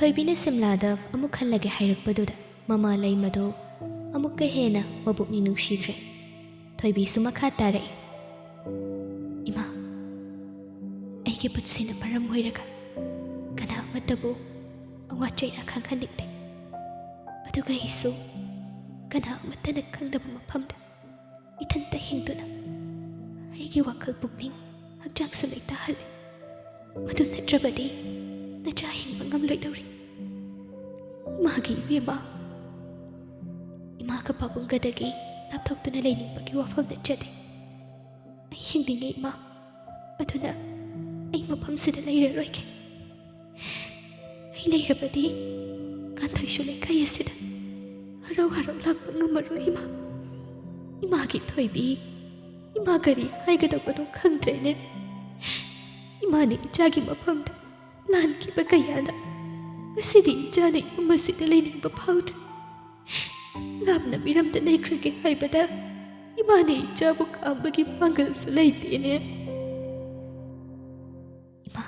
ꯊꯣꯏꯕꯤꯅ ꯁꯤꯝꯂꯥꯗ ꯑꯃꯨꯛ ꯍꯜꯂꯒꯦ ꯍꯥꯏꯔꯛꯄꯗꯨꯗ ꯃꯃꯥ ꯂꯩꯃꯗꯣ ꯑꯃꯨꯛꯀ ꯍꯦꯟꯅ ꯃꯕꯨꯛꯅꯤꯡ ꯅꯨꯡꯁꯤꯈ꯭ꯔꯦ. ꯊꯣꯏꯕꯤꯁꯨ ꯃꯈꯥ ꯇꯥꯔꯛꯏ. ꯏꯃꯥ, ꯑꯩꯒꯤ ꯄꯨꯟꯁꯤꯅ ꯃꯔꯝ ꯑꯣꯏꯔꯒ ꯀꯅꯥ ꯑꯃꯠꯇꯕꯨ ꯑꯋꯥ ꯆꯩꯔꯥ ꯈꯪꯍꯟꯅꯤꯡꯗꯦ. ꯑꯗꯨꯒ ꯑꯩꯁꯨ ꯀꯅꯥ ꯑꯃꯠꯇꯅ ꯈꯪꯗꯕ ꯃꯐꯝꯗ ꯏꯊꯟꯇ ꯍꯤꯡꯗꯨꯅ ꯑꯩꯒꯤ ꯋꯥꯈꯜ ꯄꯨꯛꯅꯤꯡ ꯍꯛꯆꯥꯡꯁꯨ ꯂꯩꯇꯥꯍꯜꯂꯤ. ꯃꯗꯨ ꯅꯠꯇ꯭ꯔꯕꯗꯤ ꯅꯆꯥ ꯍꯤꯡꯕ ꯉꯝꯂꯣꯏꯗꯧꯔꯤ. ꯏꯃꯥꯒꯤ ꯏꯕꯦꯝꯃ, ꯏꯃꯥꯒ ꯄꯥꯕꯨꯡꯒꯗꯒꯤ ꯂꯥꯞꯊꯣꯛꯇꯨꯅ ꯂꯩꯅꯤꯡꯕꯒꯤ ꯋꯥꯐꯝ ꯅꯠꯆꯗꯦ. ꯑꯩ ꯍꯤꯡꯅꯤꯡꯉꯤ ꯏꯃꯥ, ꯑꯗꯨꯅ ꯑꯩ ꯃꯐꯝꯁꯤꯗ ꯂꯩꯔꯔꯣꯏꯒꯦ. ꯑꯩ ꯂꯩꯔꯕꯗꯤ ꯉꯥꯟꯊꯣꯏꯁꯨ ꯂꯩꯀꯥꯏ ꯑꯁꯤꯗ ꯍꯔꯥꯎ ꯍꯔꯥꯎ ꯂꯥꯛꯄ ꯉꯝꯃꯔꯣꯏ ꯏꯃꯥ. ꯏꯃꯥꯒꯤ ꯊꯣꯏꯕꯤ, ꯏꯃꯥ ꯀꯔꯤ ꯍꯥꯏꯒꯗꯧꯕꯅꯣ ꯈꯪꯗ꯭ꯔꯦꯅꯦ. ꯏꯃꯥꯅ ꯏꯆꯥꯒꯤ ꯃꯐꯝꯗ ꯂꯥꯟꯈꯤꯕ ꯀꯌꯥꯅ ꯉꯁꯤꯗꯤ ꯏꯆꯥꯅ ꯌꯨꯝ ꯑꯁꯤꯗ ꯂꯩꯅꯤꯡꯕ ꯐꯥꯎꯗ꯭ꯔꯦ. ꯂꯥꯞꯅ ꯃꯤꯔꯝꯗ ꯂꯩꯈ꯭ꯔꯒꯦ ꯍꯥꯏꯕꯗ ꯏꯃꯥꯅ ꯏꯆꯥꯕꯨ ꯈꯥꯝꯕꯒꯤ ꯄꯥꯡꯒꯜꯁꯨ ꯂꯩꯇꯦꯅꯦ. ꯏꯃꯥ,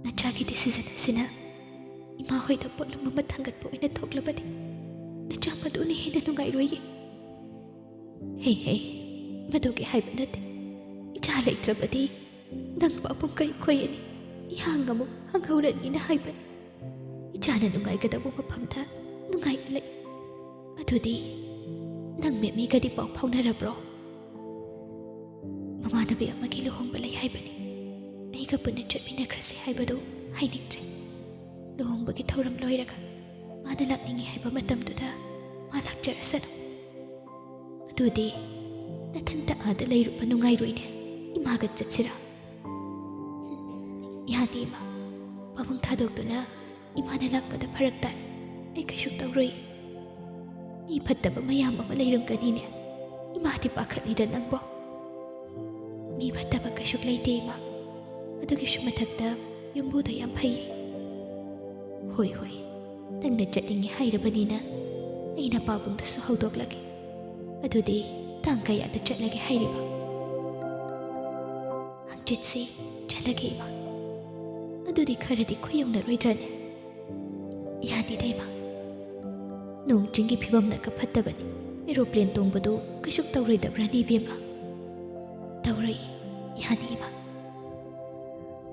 ꯅꯆꯥꯒꯤ ꯗꯤꯁꯤꯖꯟ ꯑꯁꯤꯅ ꯏꯃꯥ ꯍꯣꯏꯗ ꯄꯣꯠꯂꯨꯝ ꯑꯃ ꯊꯥꯡꯒꯠꯄ ꯑꯣꯏꯅ ꯊꯣꯛꯂꯕꯗꯤ ꯅꯆꯥ ꯃꯗꯨꯅ ꯍꯦꯟꯅ ꯅꯨꯡꯉꯥꯏꯔꯣꯏꯌꯦ. ꯍꯦ, ꯃꯗꯨꯒꯤ ꯍꯥꯏꯕ ꯅꯠꯇꯦ. ꯏꯆꯥ ꯂꯩꯇ꯭ꯔꯕꯗꯤ ꯅꯪ ꯄꯥꯕꯨꯡ ꯑꯩꯈꯣꯏ ꯑꯅꯤ ꯏꯍꯥꯡ ꯑꯃꯨꯛ ꯍꯪꯍꯧꯔꯅꯤꯅ ꯍꯥꯏꯕꯅꯤ. ꯏꯆꯥꯅ ꯅꯨꯡꯉꯥꯏꯒꯗꯕ ꯃꯐꯝꯗ ꯅꯨꯡꯉꯥꯏꯅ ꯂꯩ. ꯑꯗꯨꯗꯤ ꯅꯪ ꯃꯦꯝꯃꯤꯒꯗꯤ ꯄꯥꯎ ꯐꯥꯎꯅꯔꯕ꯭ꯔꯣ? ꯃꯃꯥꯟꯅꯕꯤ ꯑꯃꯒꯤ ꯂꯨꯍꯣꯡꯕ ꯂꯩ ꯍꯥꯏꯕꯅꯤ. ꯑꯩꯒ ꯄꯨꯟꯅ ꯆꯠꯃꯤꯟꯅꯈ꯭ꯔꯁꯤ ꯍꯥꯏꯕꯗꯨ ꯍꯥꯏꯅꯤꯡꯗ꯭ꯔꯦ. ꯂꯨꯍꯣꯡꯕꯒꯤ ꯊꯧꯔꯝ ꯂꯣꯏꯔꯒ ꯃꯥꯅ ꯂꯥꯛꯅꯤꯡꯉꯤ ꯍꯥꯏꯕ ꯃꯇꯝꯗꯨꯗ ꯃꯥ ꯂꯥꯛꯆꯔꯁꯅꯨ. ꯑꯗꯨꯗꯤ ꯅꯊꯟꯇ ꯑꯥꯗ ꯂꯩꯔꯨꯕ ꯅꯨꯡꯉꯥꯏꯔꯣꯏꯅꯦ. ꯏꯃꯥꯒ ꯆꯠꯁꯤꯔꯥ? ꯌꯥꯅꯤ ꯏꯃꯥ. ꯄꯥꯕꯨꯡ ꯊꯥꯗꯣꯛꯇꯨꯅ ꯏꯃꯥꯅ ꯂꯥꯛꯄꯗ ꯐꯔꯛ ꯇꯥꯏ. ꯑꯩ ꯀꯩꯁꯨ ꯇꯧꯔꯣꯏ. ꯃꯤ ꯐꯠꯇꯕ ꯃꯌꯥꯝ ꯑꯃ ꯂꯩꯔꯝꯒꯅꯤꯅꯦ. ꯏꯃꯥꯗꯤ ꯄꯥꯈꯠꯂꯤꯗ ꯅꯪꯕꯣ. ꯃꯤ ꯐꯠꯇꯕ ꯀꯩꯁꯨ ꯂꯩꯇꯦ ꯏꯃꯥ. ꯑꯗꯨꯒꯤꯁꯨ ꯃꯊꯛꯇ ꯌꯨꯝꯕꯨꯗ ꯌꯥꯝ ꯐꯩꯌꯦ. ꯍꯣꯏ, ꯅꯪꯅ ꯆꯠꯅꯤꯡꯉꯤ ꯍꯥꯏꯔꯕꯅꯤꯅ ꯑꯩꯅ ꯄꯥꯕꯨꯡꯗꯁꯨ ꯍꯧꯗꯣꯛꯂꯒꯦ. ꯑꯗꯨꯗꯤ ꯇꯥꯡ ꯀꯌꯥꯗ ꯆꯠꯂꯒꯦ ꯍꯥꯏꯔꯤꯕ? ꯍꯪꯆꯤꯠꯁꯤ ꯆꯠꯂꯒꯦ ꯏꯃꯥ. ꯑꯗꯨꯗꯤ ꯈꯔꯗꯤ ꯈꯨꯌꯧꯅꯔꯣꯏꯗ꯭ꯔꯅꯦ? ꯌꯥꯅꯤꯗ ꯏꯃꯥ. ꯅꯣꯡ ꯆꯤꯡꯒꯤ ꯐꯤꯕꯝꯅꯒ ꯐꯠꯇꯕꯅꯤ. ꯑꯦꯔꯣꯄ꯭ꯂꯦꯟ ꯇꯣꯡꯕꯗꯨ ꯀꯩꯁꯨ ꯇꯧꯔꯣꯏꯗꯕ꯭ꯔꯅꯤ ꯏꯕꯦꯝꯃ? ꯇꯧꯔꯣꯏ. ꯌꯥꯅꯤ ꯏꯃꯥ.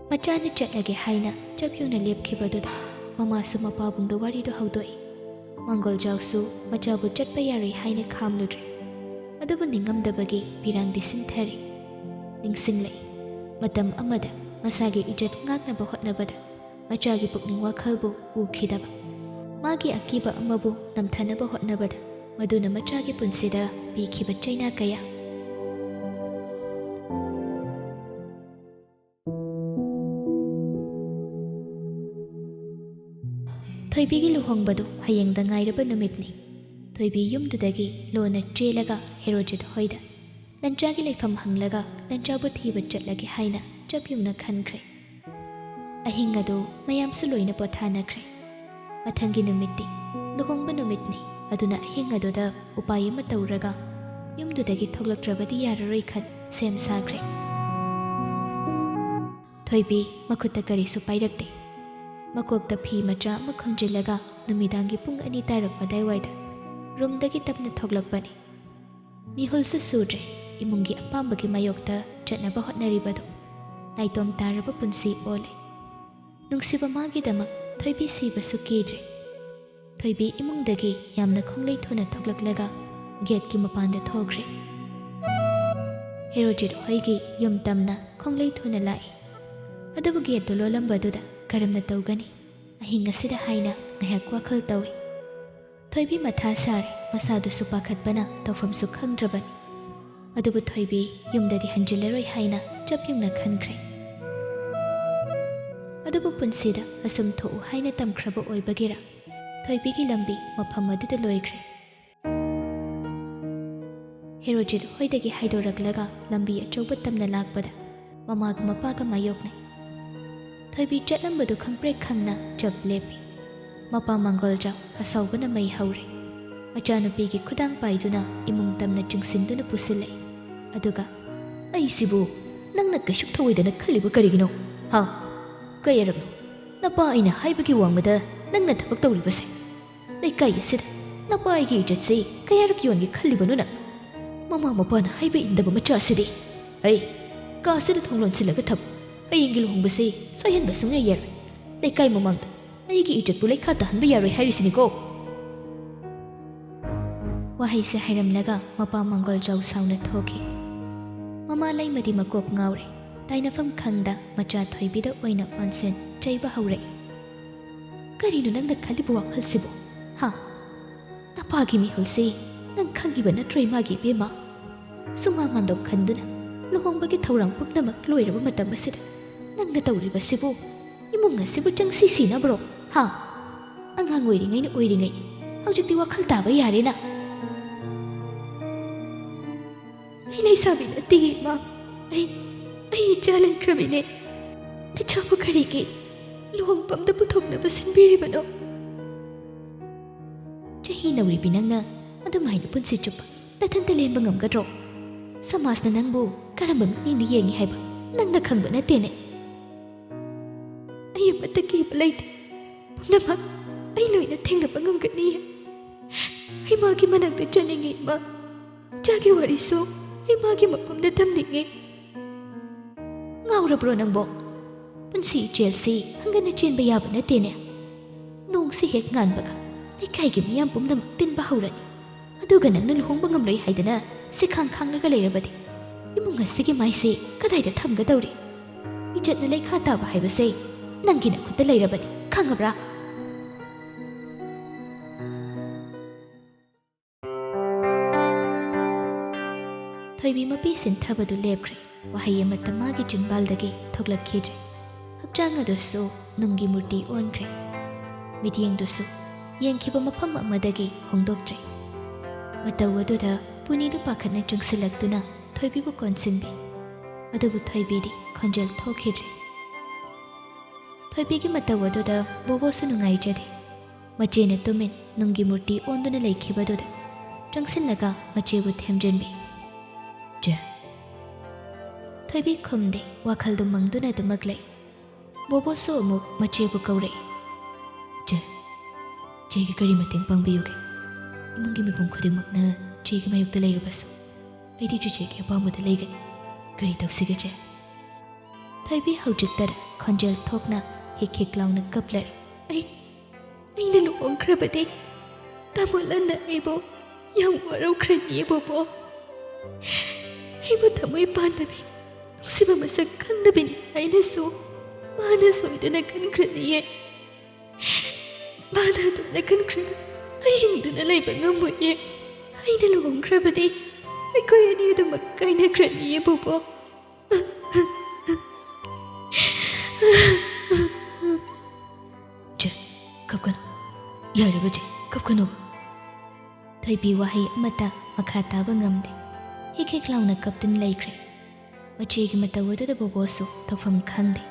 ꯃꯆꯥꯅ ꯆꯠꯂꯒꯦ ꯍꯥꯏꯅ ꯆꯞ ꯌꯨꯡꯅ ꯂꯦꯞꯈꯤꯕꯗꯨꯗ ꯃꯃꯥꯁꯨ ꯃꯄꯥꯕꯨꯡꯗ ꯋꯥꯔꯤꯗꯨ ꯍꯧꯗꯣꯛꯏ. ꯃꯥꯡꯒꯣꯜꯖꯥꯎꯁꯨ ꯃꯆꯥꯕꯨ ꯆꯠꯄ ꯌꯥꯔꯣꯏ ꯍꯥꯏꯅ ꯈꯥꯝꯂꯨꯗ꯭ꯔꯦ. ꯑꯗꯨꯕꯨ ꯅꯤꯡꯉꯝꯗꯕꯒꯤ ꯄꯤꯔꯥꯡꯗꯤ ꯁꯤꯟꯊꯔꯤ. ꯅꯤꯡꯁꯤꯡꯂꯛꯏ ꯃꯇꯝ ꯑꯃꯗ ꯃꯁꯥꯒꯤ ꯏꯖꯠ ꯉꯥꯛꯅꯕ ꯍꯣꯠꯅꯕꯗ ꯃꯆꯥꯒꯤ ꯄꯨꯛꯅꯤꯡ ꯋꯥꯈꯜꯕꯨ ꯎꯈꯤꯗꯕ. ꯃꯥꯒꯤ ꯑꯀꯤꯕ ꯑꯃꯕꯨ ꯅꯝꯊꯅꯕ ꯍꯣꯠꯅꯕꯗ ꯃꯗꯨꯅ ꯃꯆꯥꯒꯤ ꯄꯨꯟꯁꯤꯗ ꯄꯤꯈꯤꯕ ꯆꯩꯅꯥ ꯀꯌꯥ. ꯊꯣꯏꯕꯤꯒꯤ ꯂꯨꯍꯣꯡꯕꯗꯨ ꯍꯌꯦꯡꯗ ꯉꯥꯏꯔꯕ ꯅꯨꯃꯤꯠꯅꯤ. ꯊꯣꯏꯕꯤ ꯌꯨꯝꯗꯨꯗꯒꯤ ꯂꯣꯟꯅ ꯆꯦꯜꯂꯒ ꯍꯦꯔꯣꯖꯤꯠ ꯍꯣꯏꯗ ꯂꯟꯆꯥꯒꯤ ꯂꯩꯐꯝ ꯍꯪꯂꯒ ꯂꯟꯆꯥꯕꯨ ꯊꯤꯕ ꯆꯠꯂꯒꯦ ꯍꯥꯏꯅ ꯆꯞ ꯌꯨꯡꯅ ꯈꯟꯈ꯭ꯔꯦ. ꯑꯍꯤꯡ ꯑꯗꯨ ꯃꯌꯥꯝꯁꯨ ꯂꯣꯏꯅ ꯄꯣꯊꯥꯅꯈ꯭ꯔꯦ. ꯃꯊꯪꯒꯤ ꯅꯨꯃꯤꯠꯇꯤ ꯂꯨꯍꯣꯡꯕ ꯅꯨꯃꯤꯠꯅꯤ. ꯑꯗꯨꯅ ꯑꯍꯤꯡ ꯑꯗꯨꯗ ꯎꯄꯥꯏ ꯑꯃ ꯇꯧꯔꯒ ꯌꯨꯝꯗꯨꯗꯒꯤ ꯊꯣꯛꯂꯛꯇ꯭ꯔꯕꯗꯤ ꯌꯥꯔꯔꯣꯏ ꯈꯟ ꯁꯦꯝ ꯁꯥꯈ꯭ꯔꯦ. ꯊꯣꯏꯕꯤ ꯃꯈꯨꯠꯇ ꯀꯔꯤꯁꯨ ꯄꯥꯏꯔꯛꯇꯦ. ꯃꯀꯣꯛꯇ ꯐꯤ ꯃꯆꯥ ꯑꯃ ꯈꯨꯝꯖꯤꯜꯂꯒ ꯅꯨꯃꯤꯗꯥꯡꯒꯤ ꯄꯨꯡ 2 ꯇꯥꯔꯛꯄ ꯑꯗꯨꯋꯥꯏꯗ ꯔꯨꯝꯗꯒꯤ ꯇꯞꯅ ꯊꯣꯛꯂꯛꯄꯅꯤ. ꯃꯤꯍꯨꯜꯁꯨ ꯁꯨꯗ꯭ꯔꯦ. ꯏꯃꯨꯡꯒꯤ ꯑꯄꯥꯝꯕꯒꯤ ꯃꯥꯌꯣꯛꯇ ꯆꯠꯅꯕ ꯍꯣꯠꯅꯔꯤꯕꯗꯨ ꯅꯥꯏꯇꯣꯝ ꯇꯥꯔꯕ ꯄꯨꯟꯁꯤ ꯑꯣꯜꯂꯦ. ꯅꯨꯡꯁꯤꯕ ꯃꯥꯒꯤꯗꯃꯛ ꯊꯣꯏꯕꯤ ꯁꯤꯕꯁꯨ ꯀꯤꯗ꯭ꯔꯦ. ꯊꯣꯏꯕꯤ ꯏꯃꯨꯡꯗꯒꯤ ꯌꯥꯝꯅ ꯈꯣꯡꯂꯩ ꯊꯨꯅ ꯊꯣꯛꯂꯛꯂꯒ ꯒꯦꯠꯀꯤ ꯃꯄꯥꯟꯗ ꯊꯣꯛꯈ꯭ꯔꯦ. ꯍꯦꯔꯣꯖꯤꯠ ꯍꯣꯏꯒꯤ ꯌꯨꯝ ꯇꯝꯅ ꯈꯣꯡꯂꯩ ꯊꯨꯅ ꯂꯥꯛꯏ. ꯑꯗꯨꯕꯨ ꯒꯦꯠꯇꯨ ꯂꯣꯜꯂꯝꯕꯗꯨꯗ ꯀꯔꯝꯅ ꯇꯧꯒꯅꯤ ꯑꯍꯤꯡ ꯑꯁꯤꯗ ꯍꯥꯏꯅ ꯉꯥꯏꯍꯥꯛ ꯋꯥꯈꯜ ꯇꯧꯏ. ꯊꯣꯏꯕꯤ ꯃꯊꯥ ꯁꯥꯔꯦ. ꯃꯁꯥꯗꯨꯁꯨ ꯄꯥꯈꯠꯄꯅ ꯇꯧꯐꯝꯁꯨ ꯈꯪꯗ꯭ꯔꯕꯅꯤ. ꯑꯗꯨꯕꯨ ꯊꯣꯏꯕꯤ ꯌꯨꯝꯗꯗꯤ ꯍꯟꯖꯤꯜꯂꯔꯣই ꯍꯥꯏꯅ ꯆꯞ ꯌꯨꯡꯅ ꯈꯟꯈ꯭ꯔꯦ. ꯑꯗꯨꯕꯨ ꯄꯨꯟꯁꯤꯗ ꯑꯁꯨꯝ ꯊꯣꯛꯎ ꯍꯥꯏꯅ ꯇꯝꯈ꯭ꯔꯕ ꯑꯣꯏꯕꯒꯤꯔ ꯊꯣꯏꯕꯤꯒꯤ ꯂꯝꯕꯤ ꯃꯐꯝ ꯑꯗꯨꯗ ꯂꯣꯏꯈ꯭ꯔꯦ. ꯍꯦꯔꯣꯖꯤꯠ ꯍꯣꯏꯗꯒꯤ ꯍꯥꯏꯗꯣꯔꯛꯂꯒ ꯂꯝꯕꯤ ꯑꯆꯧꯕ ꯇꯝꯅ ꯂꯥꯛꯄꯗ ꯃꯃꯥꯒ ꯃꯄꯥꯒ ꯃꯥꯌꯣꯛꯅꯩ. ꯊꯣꯏꯕꯤ ꯆꯠꯂꯝꯕꯗꯨ ꯈꯪꯄ꯭ꯔꯦꯛ ꯈꯪꯅ ꯆꯞ ꯂꯦꯞꯄꯤ. ꯃꯄꯥ ꯃꯥꯡꯒꯣꯜꯖꯥꯎ ꯑꯁꯥꯎꯕꯅ ꯃꯩ ꯍꯧꯔꯦ. ꯃꯆꯥꯅꯨꯄꯤꯒꯤ ꯈꯨꯗꯥꯡ ꯄꯥꯏꯗꯨꯅ ꯏꯃꯨꯡ ꯇꯝꯅ ꯆꯤꯡꯁꯤꯟꯗꯨꯅ ꯄꯨꯁꯤꯜꯂꯛꯏ. ꯑꯗꯨꯒ ꯑꯩꯁꯤꯕꯨ ꯅꯪꯅ ꯀꯩꯁꯨ ꯊꯧꯑꯣꯏꯗꯅ ꯈꯜꯂꯤꯕ ꯀꯔꯤꯒꯤꯅꯣ? ꯍꯥ, ꯀꯩ ꯑꯔꯛꯅꯣ? ꯅꯄꯥ ꯑꯩꯅ ꯍꯥꯏꯕꯒꯤ ꯋꯥꯡꯃꯗ ꯅꯪꯅ ꯊꯕꯛ ꯇꯧꯔꯤꯕꯁꯦ ꯂꯩꯀꯥꯏ ꯑꯁꯤꯗ ꯅꯄꯥ ꯑꯩꯒꯤ ꯏꯖꯠꯁꯤ ꯀꯌꯥꯔꯛ ꯌꯣꯟꯒꯦ ꯈꯜꯂꯤꯕꯅꯣ ꯅꯪ ꯃꯃꯥ ꯃꯄꯥꯅ ꯍꯥꯏꯕ ꯏꯟꯗꯕ ꯃꯆꯥ ꯑꯁꯤꯗꯤ ꯑꯩ ꯀꯥ ꯑꯁꯤꯗ ꯊꯣꯡ ꯂꯣꯟꯁꯤꯜꯂꯒ ꯊꯝ ꯍꯌꯦꯡꯒꯤ ꯂꯨꯍꯣꯡꯕꯁꯤ ꯁꯣꯏꯍꯟꯕ ꯁꯨꯡꯌꯥ ꯌꯥꯔꯣꯏ ꯂꯩꯀꯥꯏ ꯃꯃꯥꯡꯗ ꯑꯩꯒꯤ ꯏꯖꯠꯄꯨ ꯂꯩꯈꯥ ꯇꯥꯍꯟꯕ ꯌꯥꯔꯣꯏ ꯍꯥꯏꯔꯤꯁꯤꯅꯤꯀꯣ ꯋꯥꯍꯩꯁꯦ ꯍꯥꯏꯔꯝꯂꯒ ꯃꯄꯥ ꯃꯪꯒꯣꯜꯖꯥꯎ ꯁꯥꯎꯅ ꯊꯣꯛꯈꯤ ꯃꯃꯥ ꯂꯩꯃꯗꯤ ꯃꯀꯣꯛ ꯉꯥꯎꯔꯦ ꯇꯥꯏꯅꯐꯝ ꯈꯪꯗ ꯃꯆꯥ ꯊꯣꯏꯕꯤꯗ ꯑꯣꯏꯅ ꯑꯣꯟꯁꯦꯟ ꯆꯩꯕ ꯍꯧꯔꯛꯏ ꯀꯔꯤꯅꯣ ꯅꯪꯅ ꯈꯜꯂꯤꯕ ꯋꯥꯈꯜꯁꯤꯕꯨ ꯍꯥ ꯅꯄꯥꯒꯤ ꯃꯤꯍꯨꯜꯁꯤ ꯅꯪ ꯈꯪꯉꯤꯕ ꯅꯠꯇ꯭ꯔꯣ ꯏꯃꯥꯒꯤ ꯏꯕꯦꯝꯃ ꯁꯨꯃꯥꯡ ꯃꯥꯟꯗꯣꯞ ꯈꯟꯗꯨꯅ ꯂꯨꯍꯣꯡꯕꯒꯤ ꯊꯧꯔꯥꯡ ꯄꯨꯝꯅꯃꯛ ꯂꯣꯏꯔꯕ ꯃꯇꯝ ꯑꯁꯤꯗ ꯅꯪꯅ ꯇꯧꯔꯤꯕꯁꯤꯕꯨ ꯏꯃꯨꯡ ꯑꯁꯤꯕꯨ ꯆꯪꯁꯤ ꯁꯤꯅꯕ꯭ꯔꯣ ꯍꯥ ꯑꯉꯥꯡ ꯑꯣꯏꯔꯤꯉꯩ ꯍꯧꯖꯤꯛꯇꯤ ꯋꯥꯈꯜ ꯇꯥꯕ ꯌꯥꯔꯦꯅ ꯑꯩ ꯂꯩꯁꯥꯕꯤ ꯅꯠꯇꯦ ꯏꯃꯥ ꯑꯩ ꯏꯆꯥ ꯂꯩꯈ꯭ꯔꯕꯤꯅꯦ ꯏꯆꯥꯕꯨ ꯀꯔꯤꯒꯤ ꯂꯨꯍꯣꯡꯐꯝꯗ ꯄꯨꯊꯣꯛꯅꯕ ꯁꯤꯟꯕꯤꯔꯤꯕꯅꯣ ꯆꯍꯤ ꯅꯧꯔꯤꯕꯤ ꯅꯪꯅ ꯑꯗꯨꯝꯍꯥꯏꯅ ꯄꯨꯟꯁꯤ ꯆꯨꯞꯄ ꯅꯊꯟꯇ ꯂꯦꯟꯕ ꯉꯝꯒꯗ꯭ꯔꯣ ꯁꯃꯥꯖꯅ ꯅꯪꯕꯨ ꯀꯔꯝꯕ ꯃꯤꯠꯌꯦꯡꯗ ꯌꯦꯡꯉꯤ ꯍꯥꯏꯕ ꯅꯪꯅ ꯈꯪꯕ ꯅꯠꯇꯦꯅꯦ ꯑꯩ ꯑꯃꯠꯇ ꯀꯤꯕ ꯂꯩꯇꯦ ꯄꯨꯝꯅꯃꯛ ꯑꯩ ꯂꯣꯏꯅ ꯊꯦꯡꯅꯕ ꯉꯝꯒꯅꯤꯌꯦ ꯏꯃꯥꯒꯤ ꯃꯅꯥꯛꯇ ꯆꯠꯅꯤꯡꯉꯤ ꯏꯃꯥ ꯏꯆꯥꯒꯤ ꯋꯥꯔꯤꯁꯨ ꯏꯃꯥꯒꯤ ꯃꯐꯝꯗ ꯊꯝꯅꯤꯡꯉꯤ ꯉꯥꯎꯔꯕ꯭ꯔꯣ ꯅꯪꯕꯣ ꯄꯨꯟꯁꯤ ꯏꯆꯦꯜꯁꯤ ꯍꯪꯒꯟꯅ ꯆꯦꯟꯕ ꯌꯥꯕ ꯅꯠꯇꯦꯅꯦ ꯅꯣꯡꯁꯤ ꯍꯦꯛ ꯉꯥꯟꯕꯒ ꯂꯩꯀꯥꯏꯒꯤ ꯃꯤꯌꯥꯝ ꯄꯨꯝꯅꯃꯛ ꯇꯤꯟꯕ ꯍꯧꯔꯅꯤ ꯑꯗꯨꯒ ꯅꯪꯅ ꯂꯨꯍꯣꯡꯕ ꯉꯝꯂꯣꯏ ꯍꯥꯏꯗꯅ ꯁꯤꯈꯥꯡ ꯈꯥꯡꯂꯒ ꯂꯩꯔꯕꯗꯤ ꯏꯃꯨꯡ ꯑꯁꯤꯒꯤ ꯃꯥꯏꯁꯤ ꯀꯗꯥꯏꯗ ꯊꯝꯒꯗꯧꯔꯤ ꯏꯖꯠꯅ ꯂꯩꯈꯥ ꯇꯥꯕ ꯍꯥꯏꯕꯁꯦ ꯅꯪꯒꯤ ꯅꯈꯨꯠꯇ ꯂꯩꯔꯕꯅꯤ ꯈꯪꯉꯕ꯭ꯔꯥ ꯊꯣꯏꯕꯤ ꯃꯄꯤ ꯁꯤꯟꯊꯕꯗꯨ ꯂꯦꯞꯈ꯭ꯔꯦ ꯋꯥꯍꯩ ꯑꯃꯠꯇ ꯃꯥꯒꯤ ꯆꯤꯟꯕꯥꯜꯗꯒꯤ ꯊꯣꯛꯂꯛꯈꯤꯗ꯭ꯔꯦ ꯍꯛꯆꯥꯡ ꯑꯗꯨꯁꯨ ꯅꯨꯡꯒꯤ ꯃꯨꯔꯇꯤ ꯑꯣꯟꯈ꯭ꯔꯦ ꯃꯤꯠꯌꯦꯡꯗꯨꯁꯨ ꯌꯦꯡꯈꯤꯕ ꯃꯐꯝ ꯑꯃꯗꯒꯤ ꯍꯣꯡꯗꯣꯛꯇ꯭ꯔꯦ ꯃꯇꯧ ꯑꯗꯨꯗ ꯄꯨꯅꯤꯗꯨ ꯄꯥꯈꯠꯅ ꯆꯪꯁꯤꯜꯂꯛꯇꯨꯅ ꯊꯣꯏꯕꯤꯕꯨ ꯀꯣꯟꯁꯤꯟꯕꯤ ꯑꯗꯨꯕꯨ ꯊꯣꯏꯕꯤꯗꯤ ꯈꯣꯟꯖꯦꯜ ꯊꯣꯛꯈꯤꯗ꯭ꯔꯦ ꯊꯣꯏꯕꯤꯒꯤ ꯃꯇꯧ ꯑꯗꯨꯗ ꯕꯣꯕꯣꯁꯨ ꯅꯨꯡꯉꯥꯏꯖꯗꯦ ꯃꯆꯦꯅ ꯇꯨꯃꯤꯟ ꯅꯨꯡꯒꯤ ꯃꯨꯔꯇꯤ ꯑꯣꯟꯗꯨꯅ ꯂꯩꯈꯤꯕꯗꯨꯗ ꯆꯪꯁꯤꯜꯂꯒ ꯃꯆꯦꯕꯨ ꯊꯦꯝꯖꯤꯟꯕꯤ ꯆꯦ ꯊꯣꯏꯕꯤ ꯈꯨꯝꯗꯦ ꯋꯥꯈꯜꯗꯨ ꯃꯪꯗꯨꯅ ꯑꯗꯨꯃꯛ ꯂꯩ ꯕꯣꯕꯣꯁꯨ ꯑꯃꯨꯛ ꯃꯆꯦꯕꯨ ꯀꯧꯔꯛꯏ ꯆꯦꯒꯤ ꯀꯔꯤ ꯃꯇꯦꯡ ꯄꯥꯡꯕꯤꯌꯨꯒꯦ ꯏꯃꯨꯡꯒꯤ ꯃꯤꯄꯨꯝ ꯈꯨꯗꯤꯡꯃꯛꯅ ꯆꯦꯒꯤ ꯃꯥꯌꯣꯛꯇ ꯂꯩꯔꯕꯁꯨ ꯑꯩꯗꯤ ꯆꯦꯆꯦꯒꯤ ꯑꯄꯥꯝꯕꯗ ꯂꯩꯒꯅꯤ ꯀꯔꯤ ꯇꯧꯁꯤꯒꯦ ꯆꯦ ꯊꯣꯏꯕꯤ ꯍꯧꯖꯤꯛꯇꯗ ꯈꯣꯟꯖꯦꯜ ꯊꯣꯛꯅ ꯍꯤꯛ ꯍꯤꯛ ꯂꯥꯎꯅ ꯀꯞꯂꯔꯤ ꯑꯩꯅ ꯂꯨꯍꯣꯡꯈ꯭ꯔꯕꯗꯤ ꯇꯥꯃꯣꯂꯟꯅ ꯑꯩꯕꯨ ꯌꯥꯝ ꯋꯥꯔꯧꯈ꯭ꯔꯅꯤꯌꯦ ꯕꯣꯕꯣ ꯑꯩꯕꯨ ꯊꯃꯣꯏ ꯄꯥꯟꯗꯕꯤ ꯅꯨꯡꯁꯤꯕ ꯃꯁꯛ ꯈꯪꯗꯕꯤꯅꯤ ꯑꯩꯅꯁꯨ ꯃꯥꯅ ꯁꯣꯏꯗꯅ ꯈꯟꯈ꯭ꯔꯅꯤꯌꯦ ꯃꯥꯅ ꯑꯗꯨꯝꯅ ꯈꯟꯈ꯭ꯔꯒ ꯑꯩ ꯍꯤꯡꯗꯨꯅ ꯂꯩꯕ ꯉꯝꯃꯣꯏꯌꯦ ꯑꯩꯅ ꯂꯨꯍꯣꯡꯈ꯭ꯔꯕꯗꯤ ꯑꯩꯈꯣꯏ ꯑꯅꯤ ꯑꯗꯨꯃꯛ ꯀꯥꯏꯅꯈ꯭ꯔꯅꯤꯌꯦ ꯕꯣꯕꯣ ꯆꯦ ꯀꯞꯀꯅꯨ ꯌꯥꯔꯤꯕ ꯆꯦ ꯀꯞꯀꯅꯨ ꯊꯣꯏꯕꯤ ꯋꯥꯍꯩ ꯑꯃꯠꯇ ꯃꯈꯥ ꯇꯥꯕ ꯉꯝꯗꯦ ꯍꯤꯛ ꯍꯤꯛ ꯂꯥꯎꯅ ꯀꯞꯇꯨꯅ ꯂꯩꯈ꯭ꯔꯦ ꯃꯆꯦꯒꯤ ꯃꯇꯧ ꯑꯗꯨꯗ ꯕꯣꯕꯣꯁꯨ ꯇꯧꯐꯝ ꯈꯪꯗꯦ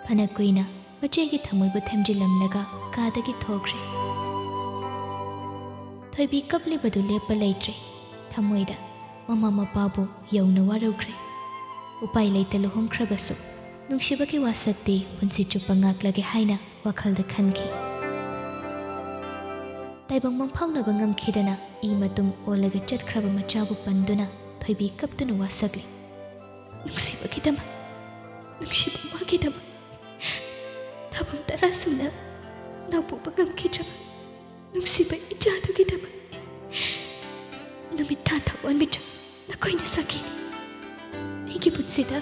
ꯐꯅ ꯀꯨꯏꯅ ꯃꯆꯦꯒꯤ ꯊꯃꯣꯏꯕꯨ ꯊꯦꯝꯖꯤꯜꯂꯝꯂꯒ ꯀꯥꯗꯒꯤ ꯊꯣꯛꯈ꯭ꯔꯦ ꯊꯣꯏꯕꯤ ꯀꯞꯂꯤꯕꯗꯨ ꯂꯦꯞꯄ ꯂꯩꯇ꯭ꯔꯦ ꯊꯃꯣꯏꯗ ꯃꯃꯥ ꯃꯄꯥꯕꯨ ꯌꯧꯅ ꯋꯥꯔꯧꯈ꯭ꯔꯦ ꯎꯄꯥꯏ ꯂꯩꯇ ꯂꯨꯍꯣꯡꯈ꯭ꯔꯕꯁꯨ ꯅꯨꯡꯁꯤꯕꯒꯤ ꯋꯥꯁꯛꯇꯤ ꯄꯨꯟꯁꯤ ꯆꯨꯞꯄ ꯉꯥꯛꯂꯒꯦ ꯍꯥꯏꯅ ꯋꯥꯈꯜꯗ ꯈꯟꯈꯤ ꯇꯥꯏꯕꯪ ꯃꯪꯐꯥꯎꯅꯕ ꯉꯝꯈꯤꯗꯅ ꯏ ꯃꯇꯨꯝ ꯑꯣꯜꯂꯒ ꯆꯠꯈ꯭ꯔꯕ ꯃꯆꯥꯕꯨ ꯄꯟꯗꯨꯅ ꯊꯣꯏꯕꯤ ꯀꯞꯇꯨꯅ ꯋꯥꯁꯛꯂꯤ ꯅꯨꯡꯁꯤꯕꯒꯤꯗꯃꯛ ꯅꯨꯡꯁꯤꯕ ꯃꯥꯒꯤꯗꯃꯛ ꯊꯕꯛ 10 ꯁꯨꯅ ꯅꯥꯄꯣꯛꯄ ꯉꯝꯈꯤꯗ꯭ꯔꯕ ꯅꯨꯡꯁꯤꯕ ꯏꯆꯥꯗꯨꯒꯤꯗꯃꯛ ꯅꯨꯃꯤꯠ ꯊꯥ ꯊꯋꯥꯟꯃꯤꯆꯥꯛ ꯅꯈꯣꯏꯅ ꯁꯥꯈꯤꯅꯤ ꯑꯩꯒꯤ ꯄꯨꯟꯁꯤꯗ